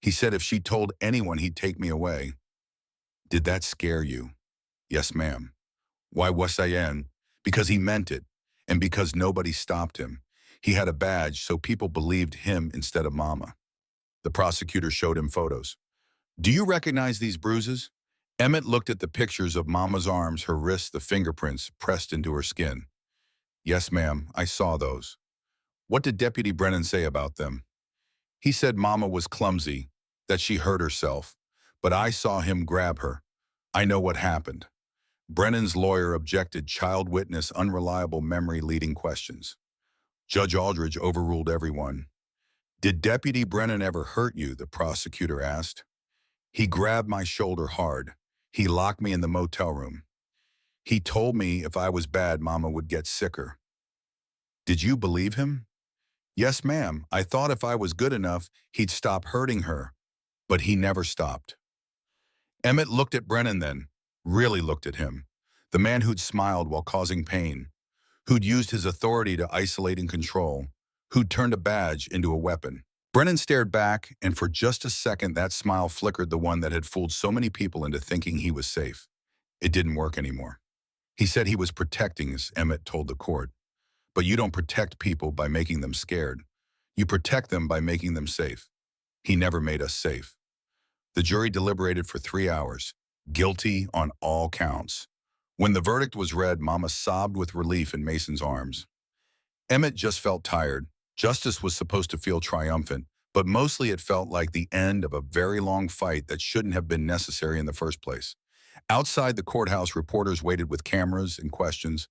He said if she told anyone, he'd take me away. Did that scare you? Yes, ma'am. Why was I in? Because he meant it, and because nobody stopped him. He had a badge, so people believed him instead of Mama. The prosecutor showed him photos. Do you recognize these bruises? Emmett looked at the pictures of Mama's arms, her wrists, the fingerprints pressed into her skin. Yes, ma'am, I saw those. What did Deputy Brennan say about them? He said Mama was clumsy, that she hurt herself, but I saw him grab her. I know what happened. Brennan's lawyer objected, child witness, unreliable memory leading questions. Judge Aldridge overruled everyone. Did Deputy Brennan ever hurt you? The prosecutor asked. He grabbed my shoulder hard. He locked me in the motel room. He told me if I was bad, Mama would get sicker. Did you believe him? Yes, ma'am, I thought if I was good enough, he'd stop hurting her. But he never stopped. Emmett looked at Brennan then, really looked at him. The man who'd smiled while causing pain, who'd used his authority to isolate and control, who'd turned a badge into a weapon. Brennan stared back, and for just a second that smile flickered the one that had fooled so many people into thinking he was safe. It didn't work anymore. He said he was protecting us, Emmett told the court. But you don't protect people by making them scared. You protect them by making them safe. He never made us safe. The jury deliberated for 3 hours, guilty on all counts. When the verdict was read, Mama sobbed with relief in Mason's arms. Emmett just felt tired. Justice was supposed to feel triumphant, but mostly it felt like the end of a very long fight that shouldn't have been necessary in the first place. Outside the courthouse, reporters waited with cameras and questions.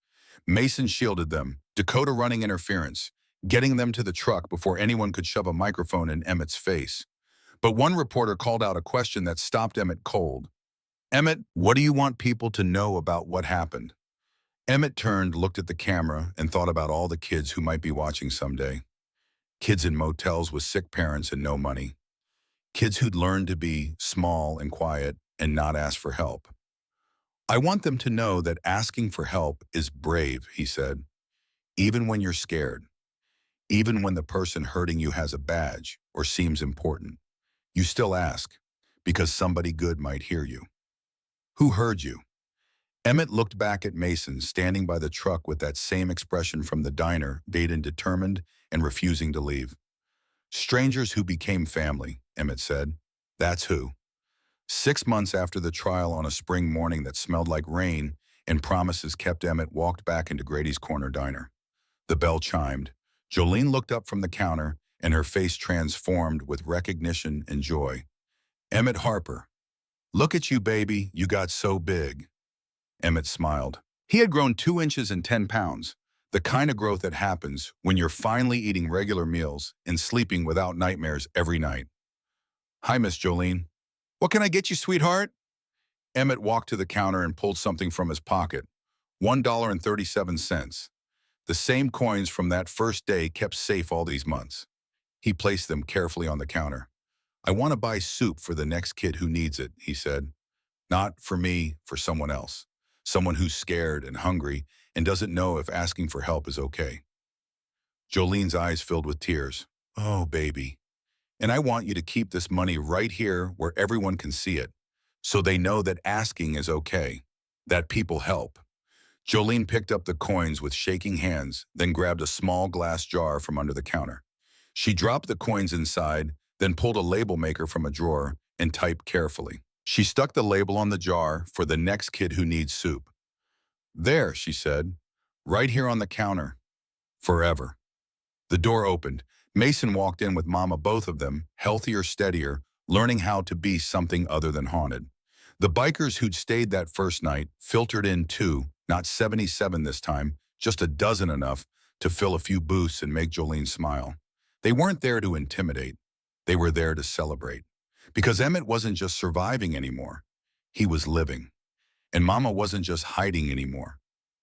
Mason shielded them, Dakota running interference, getting them to the truck before anyone could shove a microphone in Emmett's face. But one reporter called out a question that stopped Emmett cold. Emmett, what do you want people to know about what happened? Emmett turned, looked at the camera, and thought about all the kids who might be watching someday. Kids in motels with sick parents and no money. Kids who'd learned to be small and quiet and not ask for help. I want them to know that asking for help is brave, he said. Even when you're scared. Even when the person hurting you has a badge or seems important. You still ask, because somebody good might hear you. Who heard you? Emmett looked back at Mason, standing by the truck with that same expression from the diner, Dayton determined and refusing to leave. Strangers who became family, Emmett said. That's who. 6 months after the trial, on a spring morning that smelled like rain and promises kept, Emmett walked back into Grady's Corner Diner. The bell chimed. Jolene looked up from the counter, and her face transformed with recognition and joy. Emmett Harper. Look at you, baby, you got so big. Emmett smiled. He had grown 2 inches and 10 pounds, the kind of growth that happens when you're finally eating regular meals and sleeping without nightmares every night. Hi, Miss Jolene. What can I get you, sweetheart? Emmett walked to the counter and pulled something from his pocket. $1.37. The same coins from that first day kept safe all these months. He placed them carefully on the counter. I want to buy soup for the next kid who needs it, he said. Not for me, for someone else. Someone who's scared and hungry and doesn't know if asking for help is okay. Jolene's eyes filled with tears. Oh, baby. And I want you to keep this money right here where everyone can see it, so they know that asking is okay, that people help. Jolene picked up the coins with shaking hands, then grabbed a small glass jar from under the counter. She dropped the coins inside, then pulled a label maker from a drawer and typed carefully. She stuck the label on the jar for the next kid who needs soup. There, she said, right here on the counter. Forever. The door opened. Mason walked in with Mama, both of them, healthier, steadier, learning how to be something other than haunted. The bikers who'd stayed that first night filtered in too, not 77 this time, just a dozen enough to fill a few booths and make Jolene smile. They weren't there to intimidate. They were there to celebrate. Because Emmett wasn't just surviving anymore. He was living. And Mama wasn't just hiding anymore.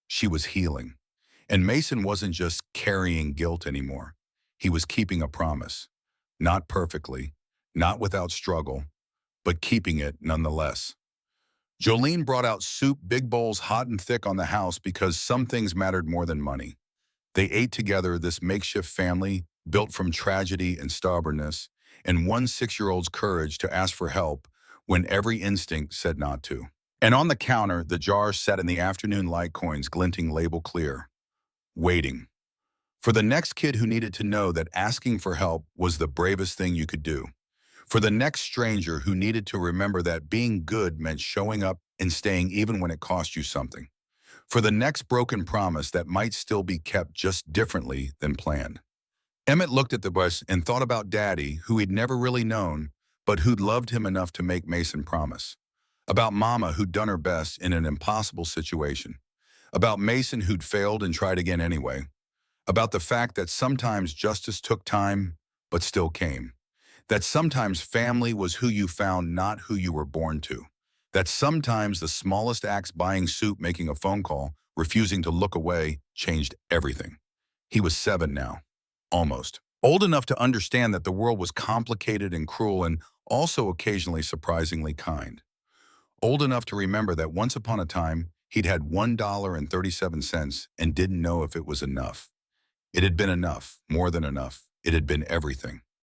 She was healing. And Mason wasn't just carrying guilt anymore. He was keeping a promise. Not perfectly, not without struggle, but keeping it nonetheless. Jolene brought out soup, big bowls hot and thick on the house because some things mattered more than money. They ate together, this makeshift family built from tragedy and stubbornness, and one 6-year-old's courage to ask for help when every instinct said not to. And on the counter, the jars sat in the afternoon light, coins glinting, label clear. Waiting. For the next kid who needed to know that asking for help was the bravest thing you could do. For the next stranger who needed to remember that being good meant showing up and staying even when it cost you something. For the next broken promise that might still be kept just differently than planned. Emmett looked at the bus and thought about Daddy, who he'd never really known, but who'd loved him enough to make Mason promise. About Mama, who'd done her best in an impossible situation. About Mason, who'd failed and tried again anyway. About the fact that sometimes justice took time, but still came. That sometimes family was who you found, not who you were born to. That sometimes the smallest acts, buying soup, making a phone call, refusing to look away, changed everything. He was 7 now. Almost. Old enough to understand that the world was complicated and cruel and also occasionally surprisingly kind. Old enough to remember that once upon a time, he'd had $1.37 and didn't know if it was enough. It had been enough, more than enough. It had been everything.